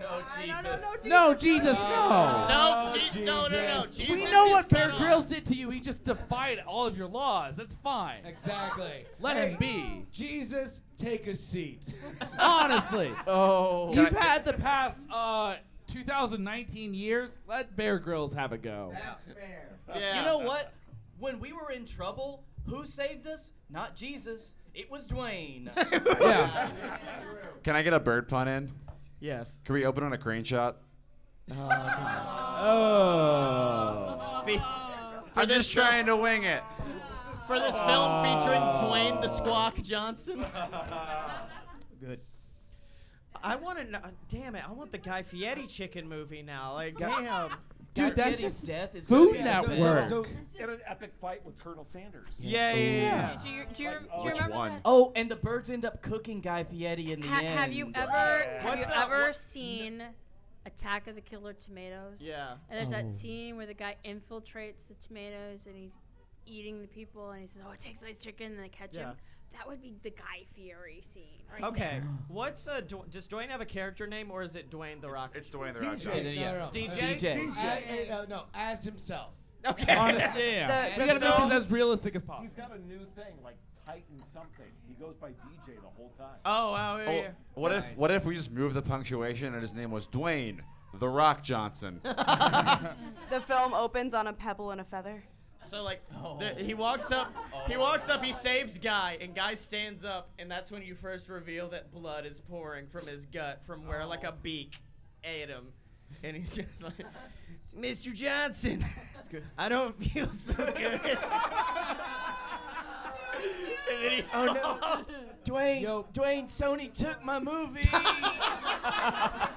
Speaker 2: Oh, Jesus.
Speaker 3: No, Jesus, no.
Speaker 1: No, Jesus.
Speaker 3: We know
Speaker 1: is
Speaker 3: what Bear
Speaker 1: cut off.
Speaker 3: Grylls did to you. He just defied all of your laws. That's fine.
Speaker 5: Exactly.
Speaker 3: Let
Speaker 5: Hey,
Speaker 3: him be.
Speaker 5: Jesus, take a seat.
Speaker 3: Honestly.
Speaker 2: Oh.
Speaker 3: You've had the past 2019 years. Let Bear Grylls have a go.
Speaker 1: Yeah.
Speaker 2: You know what? When we were in trouble, who saved us? Not Jesus. It was Dwayne.
Speaker 3: Yeah.
Speaker 4: Can I get a bird pun in?
Speaker 1: Yes.
Speaker 4: Can we open on a crane shot?
Speaker 3: Oh.
Speaker 4: I'm just trying to wing it.
Speaker 1: For this film featuring Dwayne the Squawk Johnson. Good. I want to know. Damn it! I want the Guy Fieri chicken movie now. Like, damn.
Speaker 3: Dude, that's
Speaker 2: Fieri's
Speaker 3: just
Speaker 2: death is
Speaker 3: Food
Speaker 2: gonna be
Speaker 3: Network.
Speaker 6: In an epic fight with Colonel Sanders.
Speaker 1: Yeah.
Speaker 10: Do you
Speaker 4: Which
Speaker 10: remember
Speaker 4: one?
Speaker 10: that?
Speaker 2: Oh, and the birds end up cooking Guy Fieri in the end.
Speaker 10: Have you
Speaker 1: What's up?
Speaker 10: ever seen Attack of the Killer Tomatoes?
Speaker 1: Yeah.
Speaker 10: And there's that scene where the guy infiltrates the tomatoes and he's eating the people and he says, "Oh, it takes nice chicken," and they catch him. That would be the Guy Fieri scene. Right
Speaker 1: Okay.
Speaker 10: there.
Speaker 1: What's does Dwayne have a character name or is it Dwayne the Rock?
Speaker 4: It's Dwayne the Rock
Speaker 5: DJ.
Speaker 4: Johnson.
Speaker 5: No.
Speaker 1: DJ?
Speaker 5: No, as himself.
Speaker 1: Okay.
Speaker 3: Honestly, yeah.
Speaker 7: The-
Speaker 3: We gotta
Speaker 7: the
Speaker 3: make
Speaker 7: film-
Speaker 3: it as realistic as possible.
Speaker 6: He's got a new thing, like Titan something. He goes by DJ the whole time.
Speaker 1: Oh wow.
Speaker 4: Oh,
Speaker 1: Yeah.
Speaker 4: what if we just moved the punctuation and his name was Dwayne the Rock Johnson?
Speaker 7: The film opens on a pebble and a feather.
Speaker 1: So like, he walks up, he saves Guy, and Guy stands up, and that's when you first reveal that blood is pouring from his gut from where like a beak ate him, and he's just like, Mr. Johnson, I don't feel so good. And then he
Speaker 2: Dwayne, Sony took my movie.
Speaker 7: I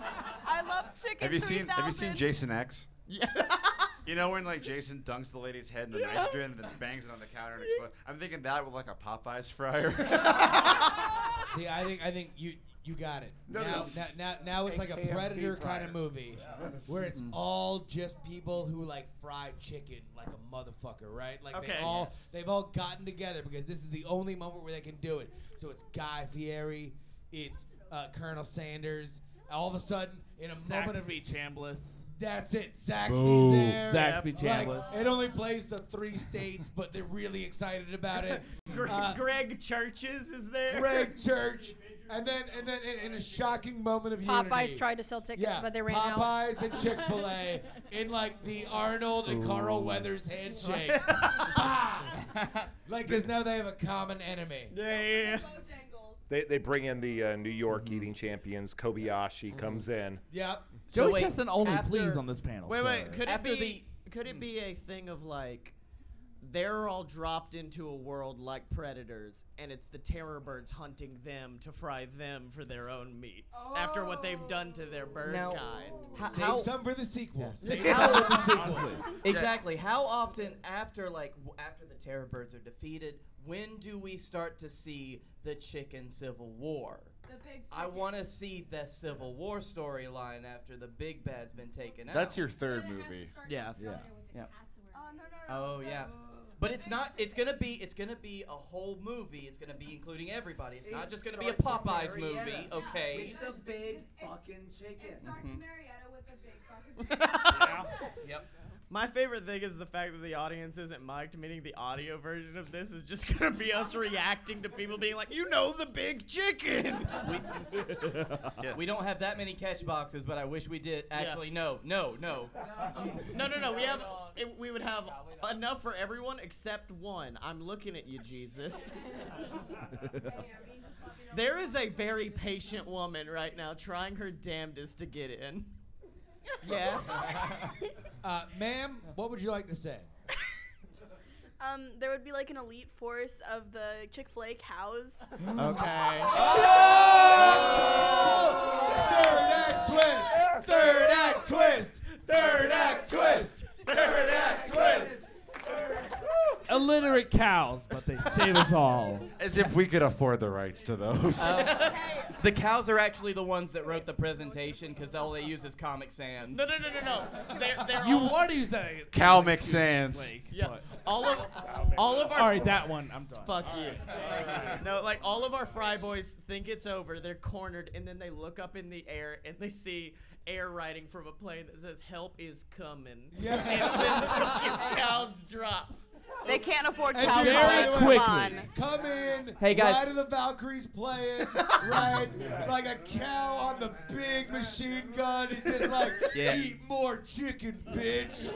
Speaker 7: love chicken.
Speaker 4: Have you seen
Speaker 7: 3000.
Speaker 4: Jason X?
Speaker 1: Yeah.
Speaker 4: You know when like Jason dunks the lady's head in the nitrogen and then bangs it on the counter and explodes? I'm thinking that with like a Popeyes fryer.
Speaker 5: See, I think you got it.
Speaker 6: No,
Speaker 5: Now it's like a
Speaker 6: KFC
Speaker 5: Predator kind
Speaker 6: fryer.
Speaker 5: of movie where it's all just people who like fried chicken like a motherfucker, right? Like
Speaker 1: Okay.
Speaker 5: they've all gotten together because this is the only moment where they can do it. So it's Guy Fieri, it's Colonel Sanders. All of a sudden, in a moment of
Speaker 3: Saxby Chambliss.
Speaker 5: that's it. Zaxby's there.
Speaker 3: Zaxby Chambliss.
Speaker 5: Like, it only plays the 3 states, but they're really excited about it.
Speaker 1: Greg Churches is there.
Speaker 5: Greg Church, and then in a shocking moment of unity.
Speaker 10: Popeyes tried to sell tickets, but they ran out.
Speaker 5: Popeyes and Chick-fil-A in like the Arnold and Carl Weathers handshake. Bah! Like, because now they have a common enemy.
Speaker 1: Yeah.
Speaker 6: They bring in the New York eating champions. Kobayashi comes in.
Speaker 5: Yep.
Speaker 2: So
Speaker 3: Joey
Speaker 2: wait,
Speaker 3: Chestnut only
Speaker 2: after-
Speaker 3: please on this panel.
Speaker 1: Wait,
Speaker 3: so.
Speaker 1: wait. Could
Speaker 2: After
Speaker 1: it be a thing of like, they're all dropped into a world like predators, and it's the terror birds hunting them to fry them for their own meats after what they've done to their bird kind.
Speaker 5: Save some for the sequel. Save
Speaker 2: How-
Speaker 5: some for the sequel.
Speaker 2: Exactly. How often after the terror birds are defeated, when do we start to see the chicken civil war? I want to see the Civil War storyline after the big bad's been taken out.
Speaker 4: That's your third movie.
Speaker 2: Yeah. Oh yeah. But it's not. It's gonna be a whole movie. It's gonna be including everybody. It's not just gonna be a Popeyes movie, okay?
Speaker 11: With the big fucking chicken.
Speaker 7: It starts in Marietta with the big fucking
Speaker 2: Yep.
Speaker 1: My favorite thing is the fact that the audience isn't mic'd, meaning the audio version of this is just gonna be us reacting to people being like, you know, the big chicken.
Speaker 2: We don't have that many catch boxes, but I wish we did. Actually, no.
Speaker 1: No. We would have enough for everyone except one. I'm looking at you, Jesus. There is a very patient woman right now trying her damnedest to get in. Yes.
Speaker 5: Ma'am, what would you like to say?
Speaker 13: There would be like an elite force of the Chick-fil-A cows.
Speaker 1: Okay.
Speaker 5: Third act twist! Third act twist! Third act twist! Third act twist!
Speaker 3: Illiterate cows, but they save us all.
Speaker 4: As if we could afford the rights to those.
Speaker 2: The cows are actually the ones that wrote the presentation because all they use is Comic Sans.
Speaker 1: No. They're
Speaker 3: You
Speaker 1: all,
Speaker 3: want to use that?
Speaker 4: Cow McSands.
Speaker 1: yeah. All of our.
Speaker 3: All right, that one. I'm done.
Speaker 1: Fuck you. No, like all of our fry boys think it's over. They're cornered, and then they look up in the air and they see air writing from a plane that says "Help is coming."
Speaker 5: Yeah.
Speaker 1: And then the fucking cows drop.
Speaker 13: They can't afford
Speaker 5: And
Speaker 13: cow
Speaker 5: very
Speaker 13: bellies. Come on.
Speaker 3: quickly.
Speaker 5: Come in.
Speaker 2: Hey, guys.
Speaker 5: Ride of the Valkyries playing, right? Like a cow on the big machine gun. It's just like, eat more chicken, bitch.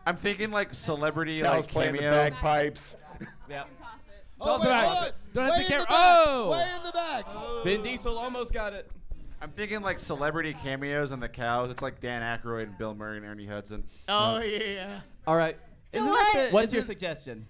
Speaker 4: I'm thinking like celebrity
Speaker 14: Cows
Speaker 4: like
Speaker 14: playing the
Speaker 4: cameo.
Speaker 14: bagpipes.
Speaker 2: Yep.
Speaker 3: Toss
Speaker 5: wait,
Speaker 3: it back.
Speaker 5: hold on.
Speaker 3: Don't have
Speaker 5: Way
Speaker 3: to
Speaker 5: in
Speaker 3: care.
Speaker 5: the back.
Speaker 3: Oh!
Speaker 5: Way in the back.
Speaker 2: Vin Diesel almost got it.
Speaker 4: I'm thinking like celebrity cameos on the cows. It's like Dan Aykroyd and Bill Murray and Ernie Hudson.
Speaker 1: Oh yeah.
Speaker 2: All right.
Speaker 15: So what?
Speaker 2: What's your suggestion?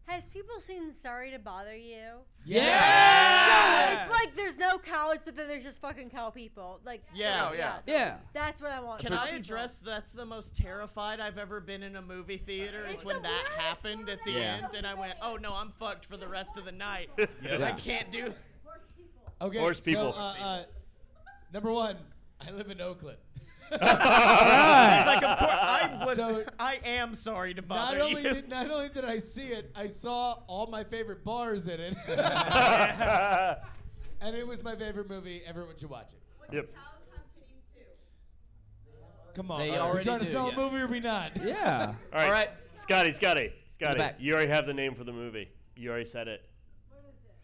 Speaker 15: Has people seen Sorry to Bother You?
Speaker 5: Yeah.
Speaker 15: No, it's like there's no cows, but then there's just fucking cow people. Like
Speaker 1: Yeah.
Speaker 3: Yeah.
Speaker 15: That's what I want.
Speaker 1: Can
Speaker 15: for
Speaker 1: I
Speaker 15: people.
Speaker 1: address that's the most terrified I've ever been in a movie theater is when that happened at the end and I went, oh no, I'm fucked for the rest of the night. I can't do.
Speaker 5: Okay.
Speaker 14: Force people.
Speaker 5: So, number one, I live in Oakland.
Speaker 1: It's like, of course,
Speaker 5: So-
Speaker 1: I am sorry to bother
Speaker 5: Not only,
Speaker 1: you.
Speaker 5: not only did I see it, I saw all my favorite bars in it. And it was my favorite movie. Everyone should watch it.
Speaker 14: Yep.
Speaker 5: Come on.
Speaker 2: They
Speaker 5: we
Speaker 2: already
Speaker 5: trying to
Speaker 2: do,
Speaker 5: sell
Speaker 2: yes.
Speaker 5: a movie or we not?
Speaker 3: Yeah.
Speaker 14: All
Speaker 2: right.
Speaker 14: Scotty.
Speaker 2: back.
Speaker 14: You already have the name for the movie. You already said it.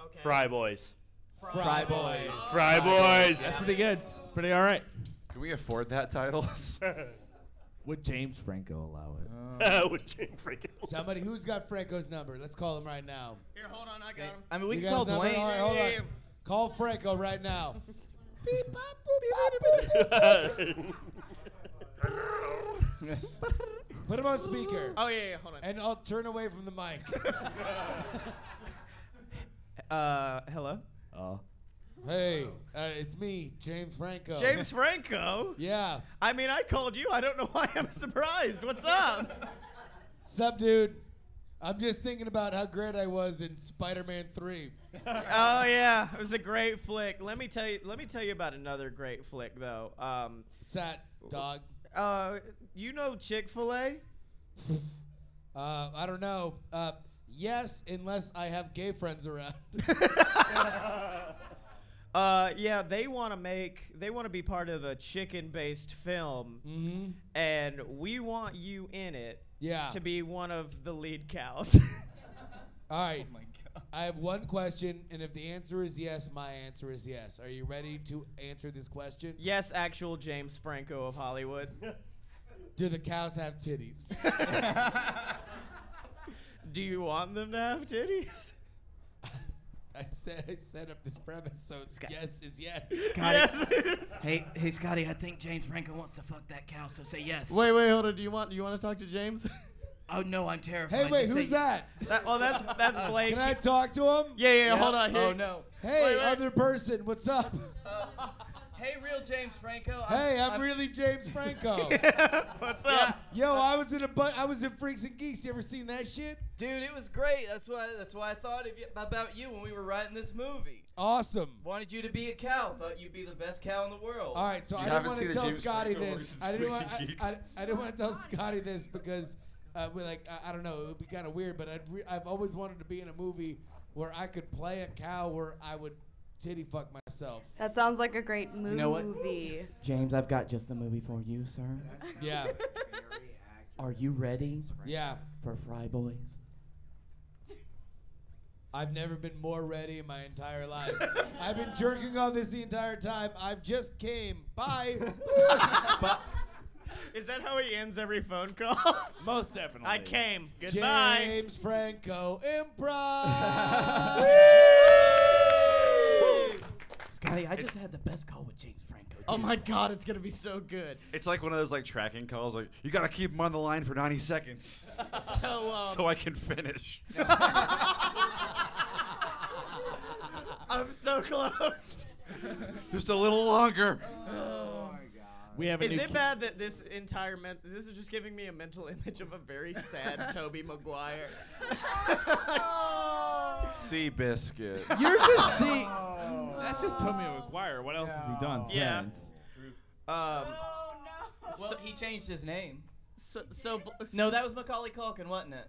Speaker 1: Okay.
Speaker 14: Fry Boys.
Speaker 2: Fry Boys.
Speaker 14: Fry Boys.
Speaker 3: That's pretty good. It's pretty all right.
Speaker 4: Can we afford that title?
Speaker 3: Would James Franco allow it?
Speaker 14: With Jane Franco.
Speaker 5: Somebody who's got Franco's number? Let's call him right now.
Speaker 1: Here, hold on, I got him.
Speaker 2: I mean, we
Speaker 5: You
Speaker 2: can
Speaker 5: guys
Speaker 2: call
Speaker 5: number?
Speaker 2: Dwayne.
Speaker 5: All right, hold on. Call Franco right now. Beep, bop, boop, bop, boop. Put him on speaker.
Speaker 1: Oh yeah, hold on.
Speaker 5: And I'll turn away from the mic.
Speaker 1: Hello.
Speaker 5: Hey, it's me, James Franco.
Speaker 1: James Franco?
Speaker 5: Yeah.
Speaker 1: I mean, I called you. I don't know why I'm surprised. What's up?
Speaker 5: Sup, dude? I'm just thinking about how great I was in Spider-Man 3.
Speaker 1: Oh yeah, it was a great flick. Let me tell you about another great flick though.
Speaker 5: Sat dog.
Speaker 1: You know Chick-fil-A?
Speaker 5: I don't know. Yes, unless I have gay friends around.
Speaker 1: Yeah, they want to be part of a chicken-based film, and we want you in it.
Speaker 5: Yeah.
Speaker 1: To be one of the lead cows.
Speaker 5: All right. Oh my God. I have one question, and if the answer is yes, my answer is yes. Are you ready to answer this question?
Speaker 1: Yes, actual James Franco of Hollywood.
Speaker 5: Do the cows have titties?
Speaker 1: Do you want them to have titties?
Speaker 5: I set up this premise, so yes is yes.
Speaker 2: Scottye. Hey, Scottye, I think James Franco wants to fuck that cow, so say yes.
Speaker 1: Wait, hold on. Do you want to talk to James?
Speaker 2: Oh no, I'm terrified.
Speaker 5: Hey, wait,
Speaker 2: Just
Speaker 5: who's
Speaker 2: say-
Speaker 5: that?
Speaker 1: That's Blake.
Speaker 5: Can I talk to him?
Speaker 1: Yeah. Hold on. Here.
Speaker 2: Oh no.
Speaker 5: Hey,
Speaker 1: Wait.
Speaker 5: other person, what's up?
Speaker 2: Hey, real James Franco.
Speaker 5: Hey, I'm really James Franco.
Speaker 1: What's up?
Speaker 5: Yo, I was in Freaks and Geeks. You ever seen that shit?
Speaker 2: Dude, it was great. That's why I thought about you when we were writing this movie.
Speaker 5: Awesome.
Speaker 2: Wanted you to be a cow. Thought you'd be the best cow in the world.
Speaker 5: All right, so I didn't want to tell Scottye this. I didn't want to tell Scottye this because I don't know, it would be kind of weird, but I've always wanted to be in a movie where I could play a cow where I would titty fuck myself.
Speaker 7: That sounds like a great movie.
Speaker 2: You know what? James, I've got just the movie for you, sir.
Speaker 5: Yeah.
Speaker 2: Are you ready?
Speaker 5: Yeah.
Speaker 2: For Fry Boys?
Speaker 5: I've never been more ready in my entire life. I've been jerking on this the entire time. I've just came. Bye.
Speaker 1: Is that how he ends every phone call?
Speaker 3: Most definitely.
Speaker 1: I came. Goodbye.
Speaker 5: James Franco Improv.
Speaker 2: Scottye, I just had the best call with James Franco.
Speaker 1: Oh my God, it's gonna be so good.
Speaker 4: It's like one of those like tracking calls. Like you gotta keep him on the line for 90 seconds, so I can finish.
Speaker 1: I'm so close.
Speaker 4: Just a little longer.
Speaker 3: We have a
Speaker 1: Is
Speaker 3: new
Speaker 1: it bad that this entire this is just giving me a mental image of a very sad Tobey Maguire?
Speaker 4: Seabiscuit.
Speaker 3: You're just seeing. That's just Tobey Maguire. What else has he done
Speaker 1: Yeah.
Speaker 3: since?
Speaker 2: Well, he changed his name.
Speaker 1: No,
Speaker 2: that was Macaulay Culkin, wasn't it?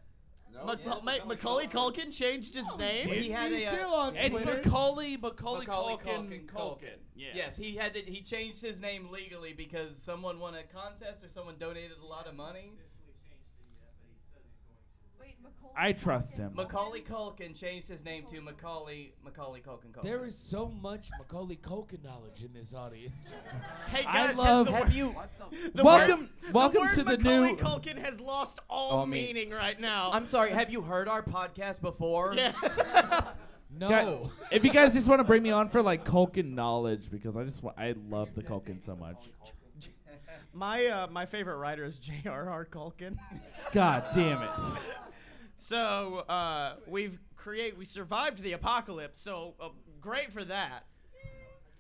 Speaker 1: Macaulay Culkin changed his name.
Speaker 2: He had
Speaker 5: He's
Speaker 2: a.
Speaker 5: still on
Speaker 3: It's
Speaker 5: Twitter.
Speaker 3: Macaulay
Speaker 2: Culkin.
Speaker 3: Yeah.
Speaker 2: Yes, he changed his name legally because someone won a contest or someone donated a lot of money.
Speaker 3: I trust him.
Speaker 2: Macaulay Culkin changed his name to Macaulay Culkin.
Speaker 5: There is so much Macaulay Culkin knowledge in this audience.
Speaker 1: Hey
Speaker 3: I
Speaker 1: guys,
Speaker 3: love.
Speaker 1: has
Speaker 3: Welcome
Speaker 1: the word
Speaker 3: to the
Speaker 1: Macaulay
Speaker 3: new.
Speaker 1: Culkin has lost all meaning right now.
Speaker 2: I'm sorry. Have you heard our podcast before?
Speaker 1: Yeah.
Speaker 5: No.
Speaker 3: If you guys just want to bring me on for like Culkin knowledge, because I love the Culkin so much.
Speaker 1: My favorite writer is J.R.R. Culkin.
Speaker 3: God damn it.
Speaker 1: So we survived the apocalypse. So great for that.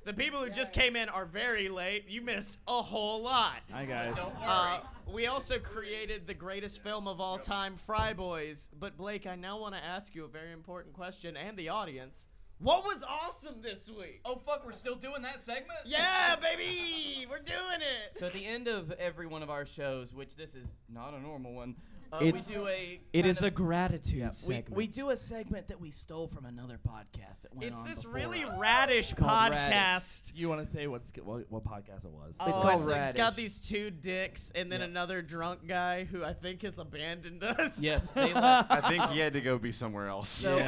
Speaker 1: The people who just came in are very late. You missed a whole lot.
Speaker 3: Hi guys.
Speaker 2: Don't worry.
Speaker 1: We also created the greatest film of all time, Fry Boys. But Blake, I now want to ask you a very important question, and the audience. What was awesome this week?
Speaker 2: Oh fuck, we're still doing that segment?
Speaker 1: Yeah, baby, we're doing it.
Speaker 2: So at the end of every one of our shows, which this is not a normal one,
Speaker 1: It is a gratitude segment.
Speaker 2: We do a segment that we stole from another podcast that went
Speaker 1: It's
Speaker 2: on
Speaker 1: this
Speaker 2: before
Speaker 1: really
Speaker 2: us.
Speaker 1: radish
Speaker 2: Called
Speaker 1: podcast.
Speaker 3: You want to say what podcast it was?
Speaker 1: It's got these two dicks and then another drunk guy who I think has abandoned us.
Speaker 2: Yes, they left.
Speaker 4: I think he had to go be somewhere else.
Speaker 2: So,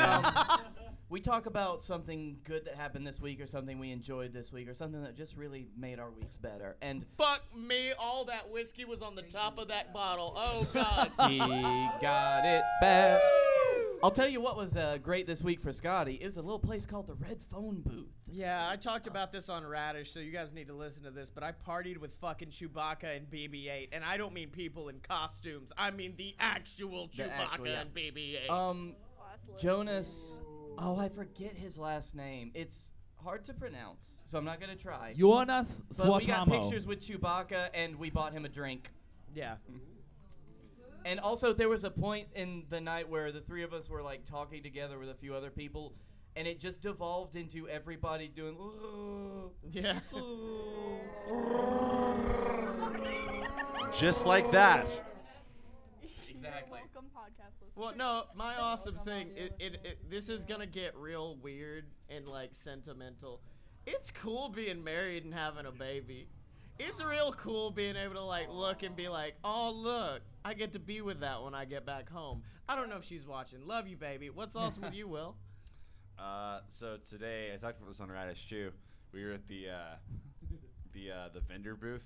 Speaker 2: we talk about something good that happened this week or something we enjoyed this week or something that just really made our weeks better. And
Speaker 1: fuck me, all that whiskey was on the top of that bottle. Oh, God.
Speaker 2: he got it bad. I'll tell you what was great this week for Scottye. It was a little place called the Red Phone Booth.
Speaker 1: Yeah, I talked about this on Radish, so you guys need to listen to this, but I partied with fucking Chewbacca and BB-8, and I don't mean people in costumes. I mean the actual Chewbacca and BB-8.
Speaker 2: Jonas... Oh, I forget his last name. It's hard to pronounce, so I'm not going to try.
Speaker 3: Jonas
Speaker 2: But we got
Speaker 3: Suotamo.
Speaker 2: pictures with Chewbacca, and we bought him a drink.
Speaker 1: Yeah.
Speaker 2: And also, there was a point in the night where the three of us were, like, talking together with a few other people, and it just devolved into everybody doing,
Speaker 1: yeah.
Speaker 4: Just like that.
Speaker 2: Exactly.
Speaker 13: Welcome, podcast listeners.
Speaker 1: Well, no, my awesome thing, this is going to get real weird and, like, sentimental. It's cool being married and having a baby. It's real cool being able to, like, look and be like, oh, look, I get to be with that when I get back home. I don't know if she's watching. Love you, baby. What's awesome with you, Will?
Speaker 4: So today, I talked about this on Radish too. We were at the vendor booth,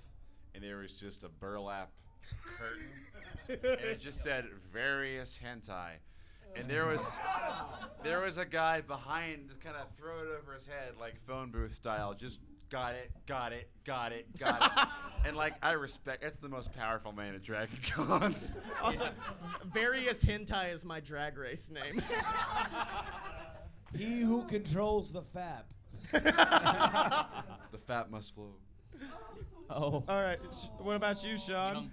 Speaker 4: and there was just a burlap curtain, and it just said various hentai, and there was There was a guy behind, kind of throw it over his head, like phone booth style, just got it. And like, I respect, that's the most powerful man at Dragon Con.
Speaker 1: Also, Various Hentai is my drag race name.
Speaker 5: He who controls the fap.
Speaker 4: The fat must flow.
Speaker 1: Oh. All right. What about you, Sean?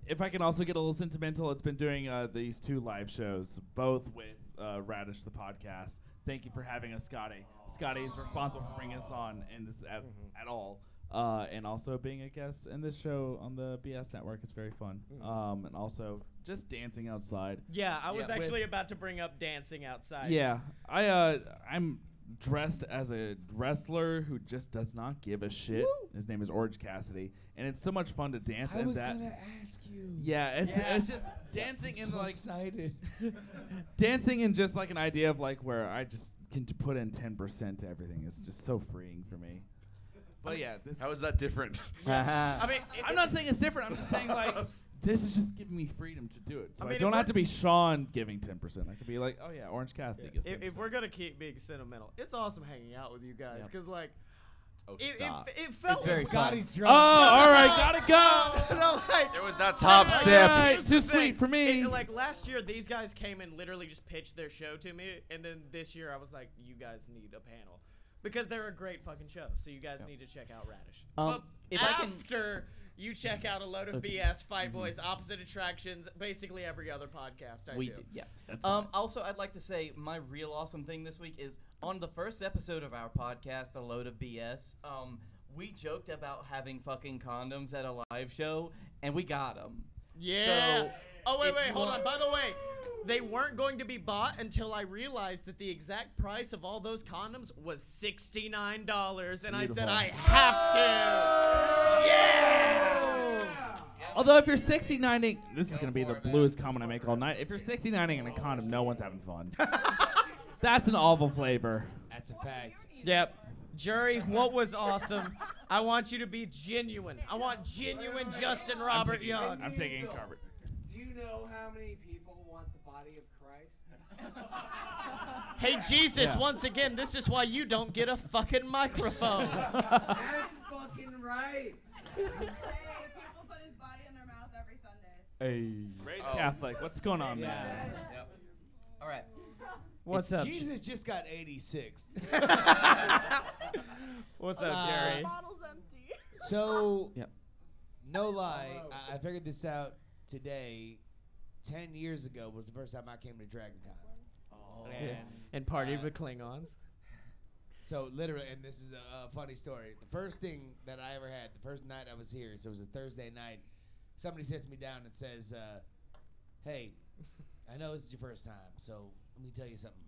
Speaker 3: If I can also get a little sentimental, it's been doing these 2 live shows, both with Radish the podcast. Thank you for having us, Scottye. Scottye is responsible for bringing us on in this at all, and also being a guest in this show on the BS Network. It's very fun, and also just dancing outside.
Speaker 1: Yeah, I was actually about to bring up dancing outside.
Speaker 3: Yeah, I'm dressed as a wrestler who just does not give a shit. Woo! His name is Orange Cassidy, and it's so much fun to dance.
Speaker 5: I was gonna ask you.
Speaker 3: Yeah, it's just dancing in
Speaker 5: so
Speaker 3: like
Speaker 5: excited.
Speaker 3: dancing in just like an idea of like where I just can put in 10% to everything. It's just so freeing for me. But yeah,
Speaker 4: how is that different?
Speaker 3: I mean, I'm not saying it's different. I'm just saying like this is just giving me freedom to do it. So I
Speaker 1: mean,
Speaker 3: don't have to be Sean giving 10%. I could be like, oh yeah, Orange Cassidy gives 10%.
Speaker 1: If we're gonna keep being sentimental, it's awesome hanging out with you guys because like. It
Speaker 5: It's
Speaker 1: felt
Speaker 5: very
Speaker 1: like
Speaker 5: Scottye's
Speaker 3: Oh,
Speaker 5: drunk.
Speaker 3: all right, gotta go.
Speaker 1: No, like,
Speaker 4: it was that top sip.
Speaker 3: All right, too sweet for me.
Speaker 1: Like last year, these guys came and literally just pitched their show to me, and then this year I was like, you guys need a panel. Because they're a great fucking show, so you guys need to check out Radish.
Speaker 2: If
Speaker 1: after you check out A Load of BS, Fight Boys, Opposite Attractions, basically every other podcast I do.
Speaker 2: Yeah.
Speaker 3: That's fine.
Speaker 2: Also, I'd like to say my real awesome thing this week is on the first episode of our podcast, A Load of BS, we joked about having fucking condoms at a live show, and we got them.
Speaker 1: Yeah.
Speaker 2: So
Speaker 1: oh, wait, hold on. By the way, they weren't going to be bought until I realized that the exact price of all those condoms was $69, and I said, I have to. Yeah!
Speaker 3: Although if you're 69ing, this is going to be the bluest comment I make all night. If you're 69ing in a condom, no one's having fun. That's an awful flavor.
Speaker 5: That's a fact.
Speaker 1: Yep. Jury, what was awesome? I want you to be genuine. I want genuine Justin Robert Young.
Speaker 3: I'm taking Carver.
Speaker 16: Do you know how many people want the body of Christ?
Speaker 1: Hey, Jesus, once again, this is why you don't get a fucking microphone.
Speaker 16: That's fucking right.
Speaker 7: Hey, people put his body in their mouth every Sunday.
Speaker 3: Hey. Raised Catholic. What's going on, man?
Speaker 2: Yep. All right.
Speaker 1: What's up?
Speaker 5: Jesus just got 86.
Speaker 1: What's up, Jerry?
Speaker 13: Bottle's empty.
Speaker 5: So, no lie, I figured this out today. 10 years ago was the first time I came to Dragon Con.
Speaker 1: Oh. And partied with Klingons.
Speaker 5: So literally, and this is a funny story. The first thing that I ever had, the first night I was here, so it was a Thursday night, somebody sits me down and says, hey, I know this is your first time, so let me tell you something.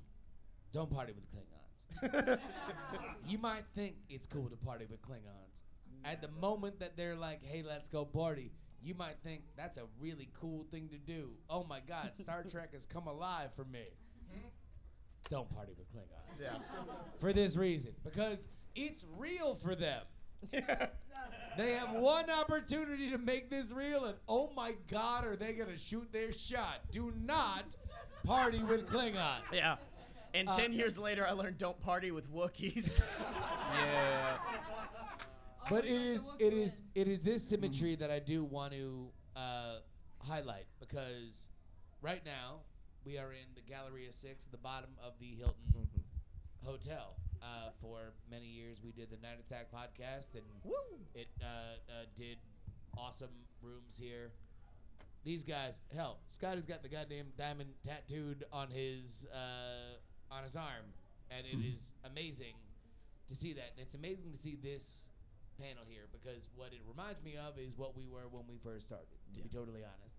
Speaker 5: Don't party with Klingons. You might think it's cool to party with Klingons. At the moment that they're like, hey, let's go party, you might think that's a really cool thing to do. Oh my God, Star Trek has come alive for me. Don't party with Klingons.
Speaker 1: Yeah.
Speaker 5: For this reason, because it's real for them. They have one opportunity to make this real, and oh my God, are they gonna shoot their shot? Do not party with Klingons.
Speaker 1: Yeah. And 10 years later, I learned don't party with Wookiees.
Speaker 2: Yeah.
Speaker 5: But it is this symmetry that I do want to highlight, because right now we are in the Galleria 6 at the bottom of the Hilton Hotel. For many years we did the Night Attack podcast, and it did awesome rooms here. These guys, hell, Scotty's got the goddamn diamond tattooed on his arm, and it is amazing to see that. And it's amazing to see this panel here, because what it reminds me of is what we were when we first started, to be totally honest.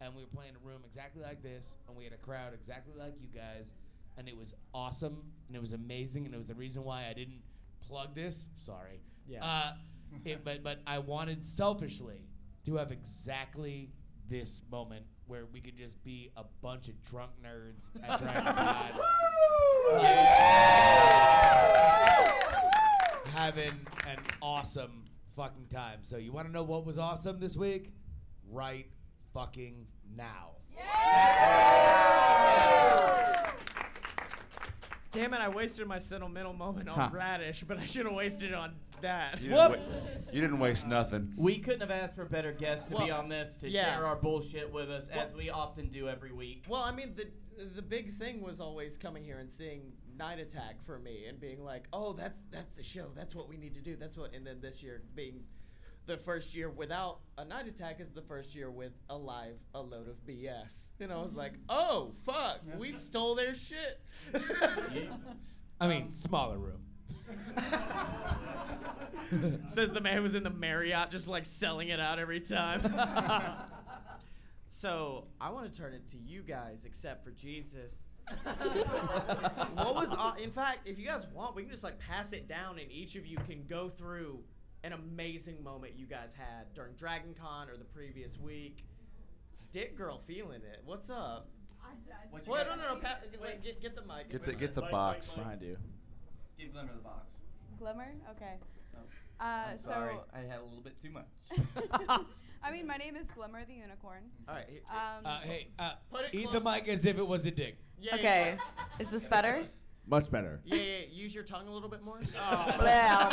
Speaker 5: And we were playing a room exactly like this, and we had a crowd exactly like you guys, and it was awesome, and it was amazing, and it was the reason why I didn't plug this. Sorry.
Speaker 1: Yeah.
Speaker 5: But I wanted selfishly to have exactly this moment where we could just be a bunch of drunk nerds at DragonCon. Having an awesome fucking time. So you want to know what was awesome this week? Right fucking now.
Speaker 1: Damn it! I wasted my sentimental moment on Radish, but I should have wasted it on that.
Speaker 4: You didn't waste nothing.
Speaker 2: We couldn't have asked for better guests to be on this to
Speaker 1: yeah.
Speaker 2: share our bullshit with us, as we often do every week.
Speaker 1: Well, I mean, the big thing was always coming here and seeing Night Attack for me and being like, oh, that's the show. That's what we need to do. That's what. And then this year being the first year without a Night Attack is the first year with a load of BS. And I was like, oh, fuck, we stole their shit.
Speaker 5: I mean, smaller room.
Speaker 1: Says the man who was in the Marriott just like selling it out every time. So I want to turn it to you guys, except for Jesus. What was, in fact, if you guys want, we can just like pass it down and each of you can go through an amazing moment you guys had during Dragon Con or the previous week. Dick Girl feeling it. What's up? Well, no. Get the mic.
Speaker 4: Get the box.
Speaker 3: Behind you.
Speaker 2: Give Glimmer the box.
Speaker 7: Glimmer? Okay.
Speaker 2: I'm sorry, I had a little bit too much.
Speaker 7: I mean, my name is Glimmer the Unicorn.
Speaker 1: All right.
Speaker 5: Hey,
Speaker 1: Put it
Speaker 5: eat the mic as if it was a dick.
Speaker 1: Yeah,
Speaker 7: okay. Is this better?
Speaker 3: Much better.
Speaker 1: Yeah. Use your tongue a little bit more.
Speaker 7: Well.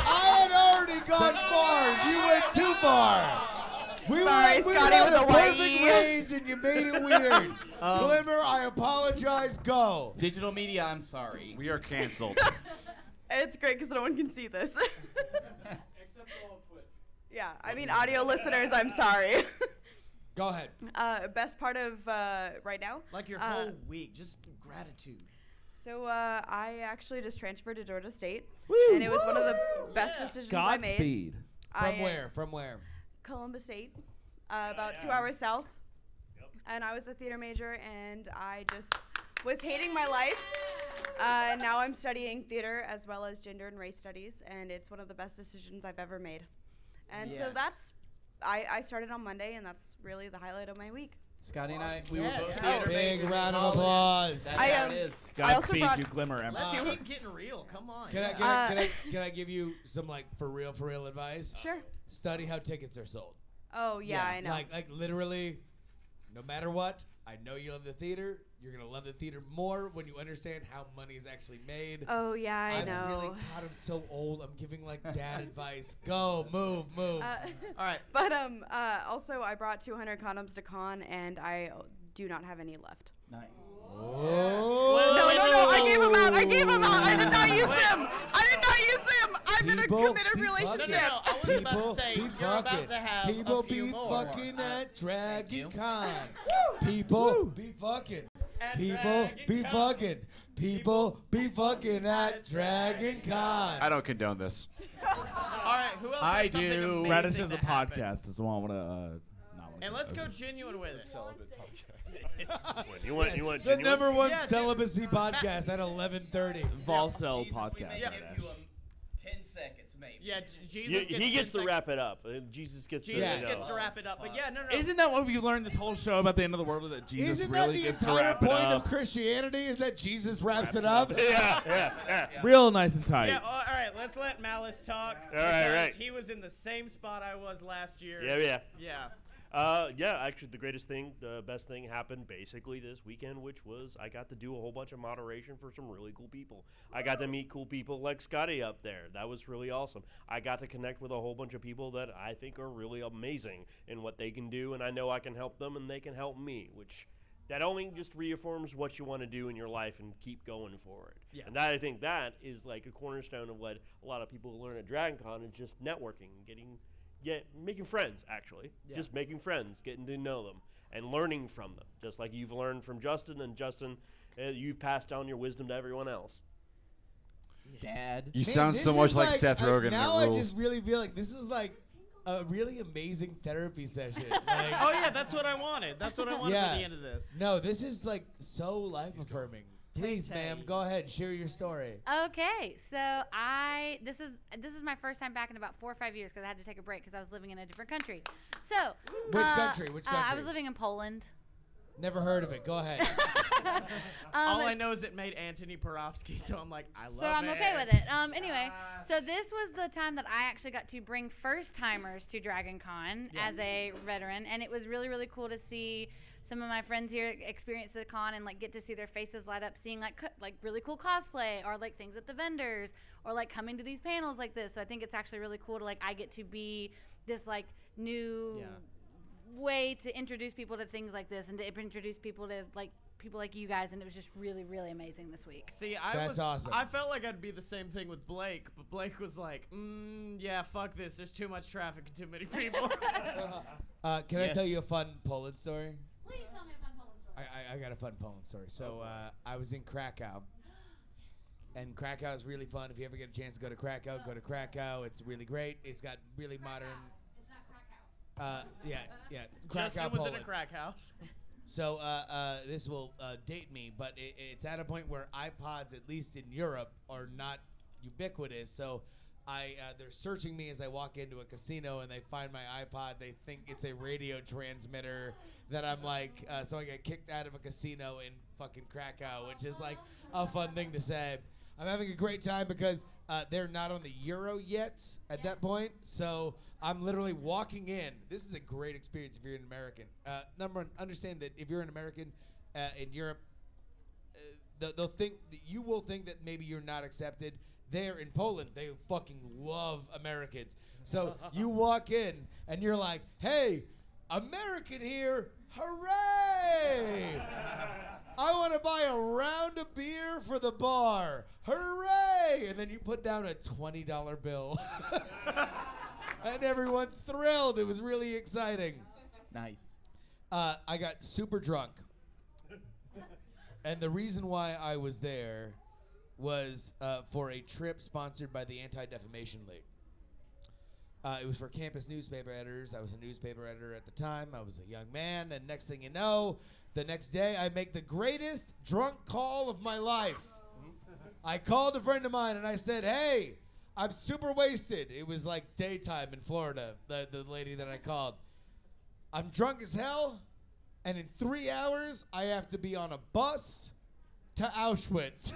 Speaker 5: I had already gone far. You went too far. We
Speaker 7: Sorry,
Speaker 5: were
Speaker 7: Scotty
Speaker 5: at
Speaker 7: with
Speaker 5: the
Speaker 7: the
Speaker 5: perfect
Speaker 7: Y.
Speaker 5: range and you made it weird. Glimmer, I apologize. Go.
Speaker 2: Digital media, I'm sorry.
Speaker 4: We are canceled.
Speaker 7: It's great because no one can see this. Yeah, I mean, audio listeners, I'm sorry.
Speaker 5: Go ahead.
Speaker 7: Best part of right now?
Speaker 1: Like your whole week, just gratitude.
Speaker 7: So I actually just transferred to Georgia State, and it was one of the best decisions I made.
Speaker 3: Godspeed.
Speaker 5: From where?
Speaker 7: Columbus State, about 2 hours south. And I was a theater major, and I just was hating my life. Now I'm studying theater as well as gender and race studies, and it's one of the best decisions I've ever made. And so that's, I started on Monday, and that's really the highlight of my week.
Speaker 2: Scotty and I, we were both theater
Speaker 5: Big
Speaker 2: majors
Speaker 5: round
Speaker 2: in
Speaker 5: of
Speaker 2: college.
Speaker 5: applause.
Speaker 2: That's how it is.
Speaker 3: Godspeed, you Glimmer Emperor.
Speaker 1: Let's keep getting real. Come on.
Speaker 5: Can I give you some like for real advice?
Speaker 7: Sure.
Speaker 5: Study how tickets are sold.
Speaker 7: Oh yeah, I know.
Speaker 5: Like literally, no matter what, I know you love the theater. You're gonna love the theater more when you understand how money is actually made.
Speaker 7: Oh yeah, I know.
Speaker 5: Really, God, I'm so old. I'm giving like dad advice. Go, move.
Speaker 1: All right.
Speaker 7: But also I brought 200 condoms to con, and I do not have any left.
Speaker 2: Nice.
Speaker 7: No, I gave them out. I did not use them. I'm in a committed relationship.
Speaker 1: No, I was about to say, you're about to have
Speaker 5: People
Speaker 1: a few
Speaker 5: be
Speaker 1: more.
Speaker 5: fucking at Dragon Con. People be fucking. People be fucking. People be fucking at Dragon Con.
Speaker 4: I don't condone this.
Speaker 1: All right, who else has something amazing
Speaker 3: Radish is
Speaker 1: to
Speaker 3: a
Speaker 1: happen?
Speaker 3: podcast. Is the one I want to.
Speaker 1: And let's go genuine with it.
Speaker 4: Celibate podcast.
Speaker 14: You want
Speaker 5: The
Speaker 14: genuine?
Speaker 5: number one celibacy podcast at 11:30.
Speaker 3: Volcel
Speaker 2: Jesus,
Speaker 3: podcast.
Speaker 2: we may give you 10 seconds, maybe.
Speaker 1: Yeah, Jesus
Speaker 14: He gets to
Speaker 1: 10
Speaker 14: wrap it up. Jesus gets
Speaker 1: Jesus
Speaker 14: to
Speaker 1: gets to wrap it up. But yeah, no.
Speaker 3: Isn't that what we learned this whole show about the end of the world? That Jesus
Speaker 5: Isn't
Speaker 3: really
Speaker 5: that the
Speaker 3: gets to
Speaker 5: entire
Speaker 3: wrap it
Speaker 5: point
Speaker 3: up?
Speaker 5: of Christianity? Is that Jesus wraps it up?
Speaker 14: Yeah.
Speaker 3: Real nice and tight.
Speaker 1: Yeah, all right, let's let Malice talk.
Speaker 14: All right.
Speaker 1: Because he was in the same spot I was last year.
Speaker 14: Yeah.
Speaker 1: Yeah.
Speaker 14: Actually, the best thing happened basically this weekend, which was I got to do a whole bunch of moderation for some really cool people. I got to meet cool people like Scotty up there. That was really awesome. I got to connect with a whole bunch of people that I think are really amazing in what they can do, and I know I can help them, and they can help me, which that only just reaffirms what you want to do in your life and keep going for it.
Speaker 1: Yeah.
Speaker 14: And I think that is like a cornerstone of what a lot of people learn at DragonCon is just networking, making friends, actually.
Speaker 1: Yeah.
Speaker 14: Just making friends, getting to know them, and learning from them. Just like you've learned from Justin, and Justin, you've passed down your wisdom to everyone else.
Speaker 2: Dad.
Speaker 4: You sound so much like Seth Rogen
Speaker 5: Now
Speaker 4: in
Speaker 5: I
Speaker 4: Rules.
Speaker 5: just really feel like this is like a really amazing therapy session. Like,
Speaker 1: Oh yeah, that's what I wanted. That's what I wanted
Speaker 5: Yeah.
Speaker 1: for the end of this.
Speaker 5: no, this is like so life affirming. Please,
Speaker 1: Tay-Tay.
Speaker 5: ma'am, go ahead, share your story.
Speaker 15: Okay, so this is my first time back in about 4 or 5 years because I had to take a break because I was living in a different country. So
Speaker 5: Which country?
Speaker 15: I was living in Poland.
Speaker 5: Never heard of it. Go ahead.
Speaker 1: All I know is it made Anthony Porofsky, so I'm like, I love it.
Speaker 15: So I'm okay with it. Anyway, so this was the time that I actually got to bring first timers to Dragon Con as a veteran, and it was really, really cool to see some of my friends here experience the con and like get to see their faces light up, seeing like really cool cosplay or like things at the vendors or like coming to these panels like this. So I think it's actually really cool to like I get to be this like new way to introduce people to things like this and to introduce people to like people like you guys, and it was just really, really amazing this week.
Speaker 1: See,
Speaker 5: That's awesome.
Speaker 1: I felt like I'd be the same thing with Blake, but Blake was like, yeah, fuck this. There's too much traffic and too many people.
Speaker 5: Can I tell you a fun Poland story?
Speaker 15: Please tell me a fun Poland story.
Speaker 5: I got a fun Poland story. So I was in Krakow, and Krakow is really fun. If you ever get a chance to go to Krakow, go to Krakow. It's really great. It's got really modern.
Speaker 15: It's not crack house.
Speaker 5: Yeah.
Speaker 1: Justin
Speaker 5: Krakow,
Speaker 1: was
Speaker 5: Poland.
Speaker 1: in a crack house.
Speaker 5: So this will date me, but it's at a point where iPods, at least in Europe, are not ubiquitous. So they're searching me as I walk into a casino, and they find my iPod. They think it's a radio transmitter that I'm like. So I get kicked out of a casino in fucking Krakow, which is like a fun thing to say. I'm having a great time because they're not on the Euro yet at that point. So I'm literally walking in. This is a great experience if you're an American. Number one, understand that if you're an American in Europe, they'll think that you will think that maybe you're not accepted. There in Poland, they fucking love Americans. So you walk in and you're like, hey, American here, hooray! I want to buy a round of beer for the bar, hooray! And then you put down a $20 bill. And everyone's thrilled. It was really exciting.
Speaker 2: Nice.
Speaker 5: I got super drunk. And the reason why I was there was for a trip sponsored by the Anti-Defamation League. It was for campus newspaper editors. I was a newspaper editor at the time. I was a young man. And next thing you know, the next day I make the greatest drunk call of my life. I called a friend of mine and I said, hey, I'm super wasted. It was like daytime in Florida, the lady that I called. I'm drunk as hell, and in 3 hours, I have to be on a bus to Auschwitz.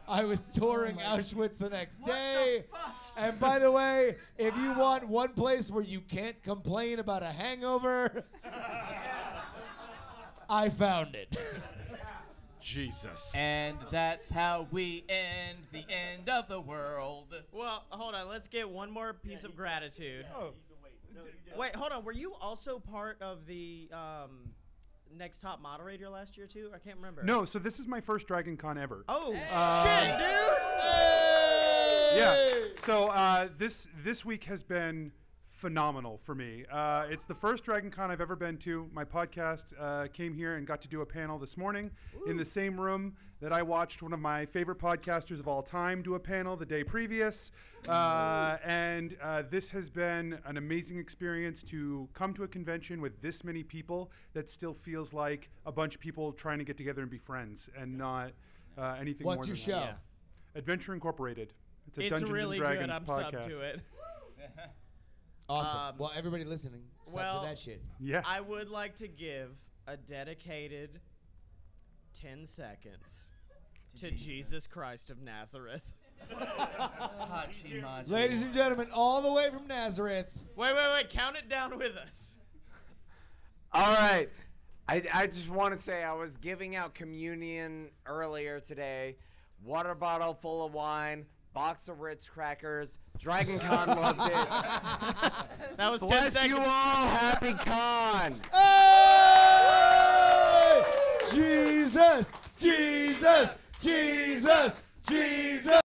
Speaker 5: I was touring Auschwitz the next day. And by the way, if you want one place where you can't complain about a hangover, I found it.
Speaker 4: Jesus.
Speaker 2: And that's how we end the end of the world.
Speaker 1: Well, hold on. Let's get one more piece of gratitude. Wait, hold on. Were you also part of the Next Top Moderator last year, too? I can't remember.
Speaker 17: No, so this is my first Dragon Con ever.
Speaker 1: Oh, shit, dude!
Speaker 17: Hey! Yeah. So this week has been phenomenal for me. It's the first Dragon Con I've ever been to. My podcast came here and got to do a panel this morning in the same room that I watched one of my favorite podcasters of all time do a panel the day previous. And this has been an amazing experience to come to a convention with this many people that still feels like a bunch of people trying to get together and be friends and not anything more than
Speaker 5: What's your show?
Speaker 17: that. Adventure Incorporated. It's a
Speaker 1: It's
Speaker 17: Dungeons
Speaker 1: really
Speaker 17: and Dragons
Speaker 1: good. I'm
Speaker 17: podcast.
Speaker 1: sub to it.
Speaker 5: Awesome. Well, everybody listening, sub to that shit.
Speaker 17: Yeah.
Speaker 1: I would like to give a dedicated 10 seconds to Jesus Christ of Nazareth.
Speaker 5: Ladies and gentlemen, all the way from Nazareth.
Speaker 1: Wait. Count it down with us.
Speaker 11: All right. I just want to say I was giving out communion earlier today. Water bottle full of wine, box of Ritz crackers. Dragon Con loved it.
Speaker 1: That was 10
Speaker 11: Bless
Speaker 1: seconds.
Speaker 11: you all. Happy con.
Speaker 5: Hey! Jesus! Jesus! Jesus! Jesus!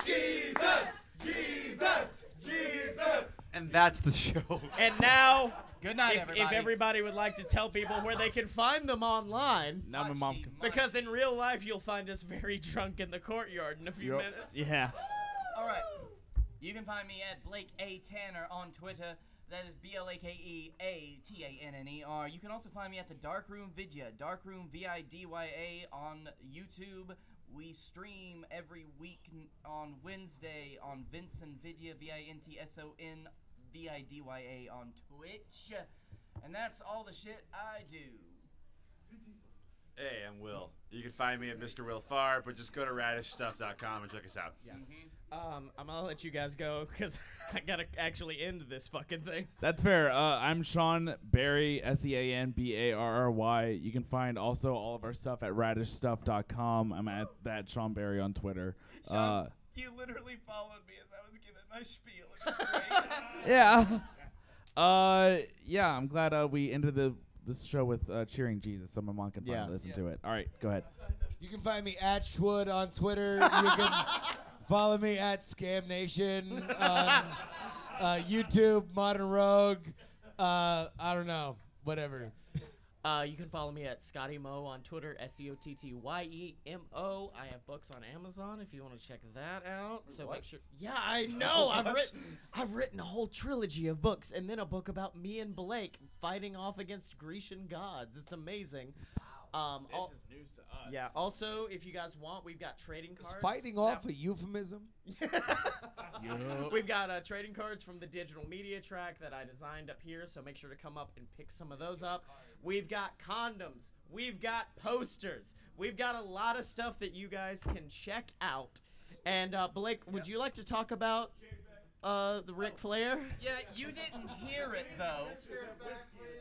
Speaker 5: Jesus! Jesus! Jesus!
Speaker 4: And that's the show.
Speaker 1: And now,
Speaker 2: Good night,
Speaker 1: if
Speaker 2: everybody.
Speaker 1: everybody would like to tell people where they can find them online.
Speaker 3: Now my mom can.
Speaker 1: Because in real life, you'll find us very drunk in the courtyard in a few minutes.
Speaker 3: Yeah.
Speaker 2: All right. You can find me at Blake A. Tanner on Twitter. That is BlakeATanner. Or you can also find me at the Darkroom Vidya, Darkroom Vidya on YouTube. We stream every week on Wednesday on Vincent Vidya, VINTSON VIDYA on Twitch. And that's all the shit I do.
Speaker 4: Hey, I'm Will. You can find me at Mr. Will Farr, but just go to radishstuff.com and check us out.
Speaker 1: Yeah. I'm gonna let you guys go because I gotta actually end this fucking thing.
Speaker 3: That's fair. I'm Sean Barry, SeanBarry. You can find also all of our stuff at radishstuff.com. I'm at that Sean Barry on Twitter.
Speaker 2: Sean, you literally followed me as I was giving my spiel.
Speaker 3: Yeah, I'm glad we ended this show with cheering Jesus, so my mom can finally listen to it. All right, go ahead.
Speaker 5: You can find me at Schwood on Twitter. You can follow me at Scam Nation on YouTube, Modern Rogue. I don't know, whatever.
Speaker 1: You can follow me at Scottye Moore on Twitter, SCOTTYEMO. I have books on Amazon if you want to check that out. So make sure. Yeah, I know. I've written a whole trilogy of books, and then a book about me and Blake fighting off against Grecian gods. It's amazing.
Speaker 3: This is news to us.
Speaker 1: Yeah. Also, if you guys want, we've got trading cards.
Speaker 5: Is fighting off a euphemism?
Speaker 1: We've got trading cards from the digital media track that I designed up here, so make sure to come up and pick some of those up. We've got condoms. We've got posters. We've got a lot of stuff that you guys can check out. And Blake, would you like to talk about the Ric Flair?
Speaker 2: Yeah, you didn't hear it though.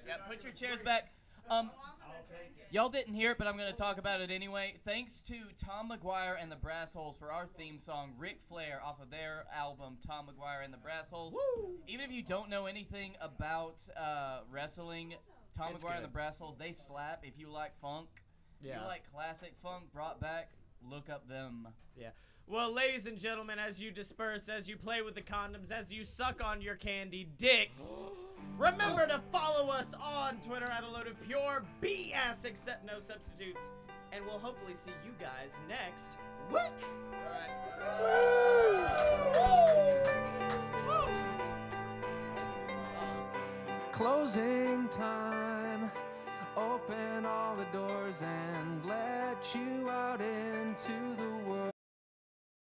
Speaker 2: Yeah, put your chairs back. Y'all didn't hear it, but I'm going to talk about it anyway. Thanks to Tom McGuire and the Brass Holes for our theme song, Ric Flair, off of their album, Tom McGuire and the Brass Holes. Woo! Even if you don't know anything about wrestling, Tom McGuire and the Brass Holes, they slap. If you like funk, if you like classic funk brought back, look up them.
Speaker 1: Yeah. Well, ladies and gentlemen, as you disperse, as you play with the condoms, as you suck on your candy dicks, remember to follow us on Twitter at a load of pure BS, except no substitutes. And we'll hopefully see you guys next week.
Speaker 2: All right.
Speaker 18: Closing time. Open all the doors and let you out into the world.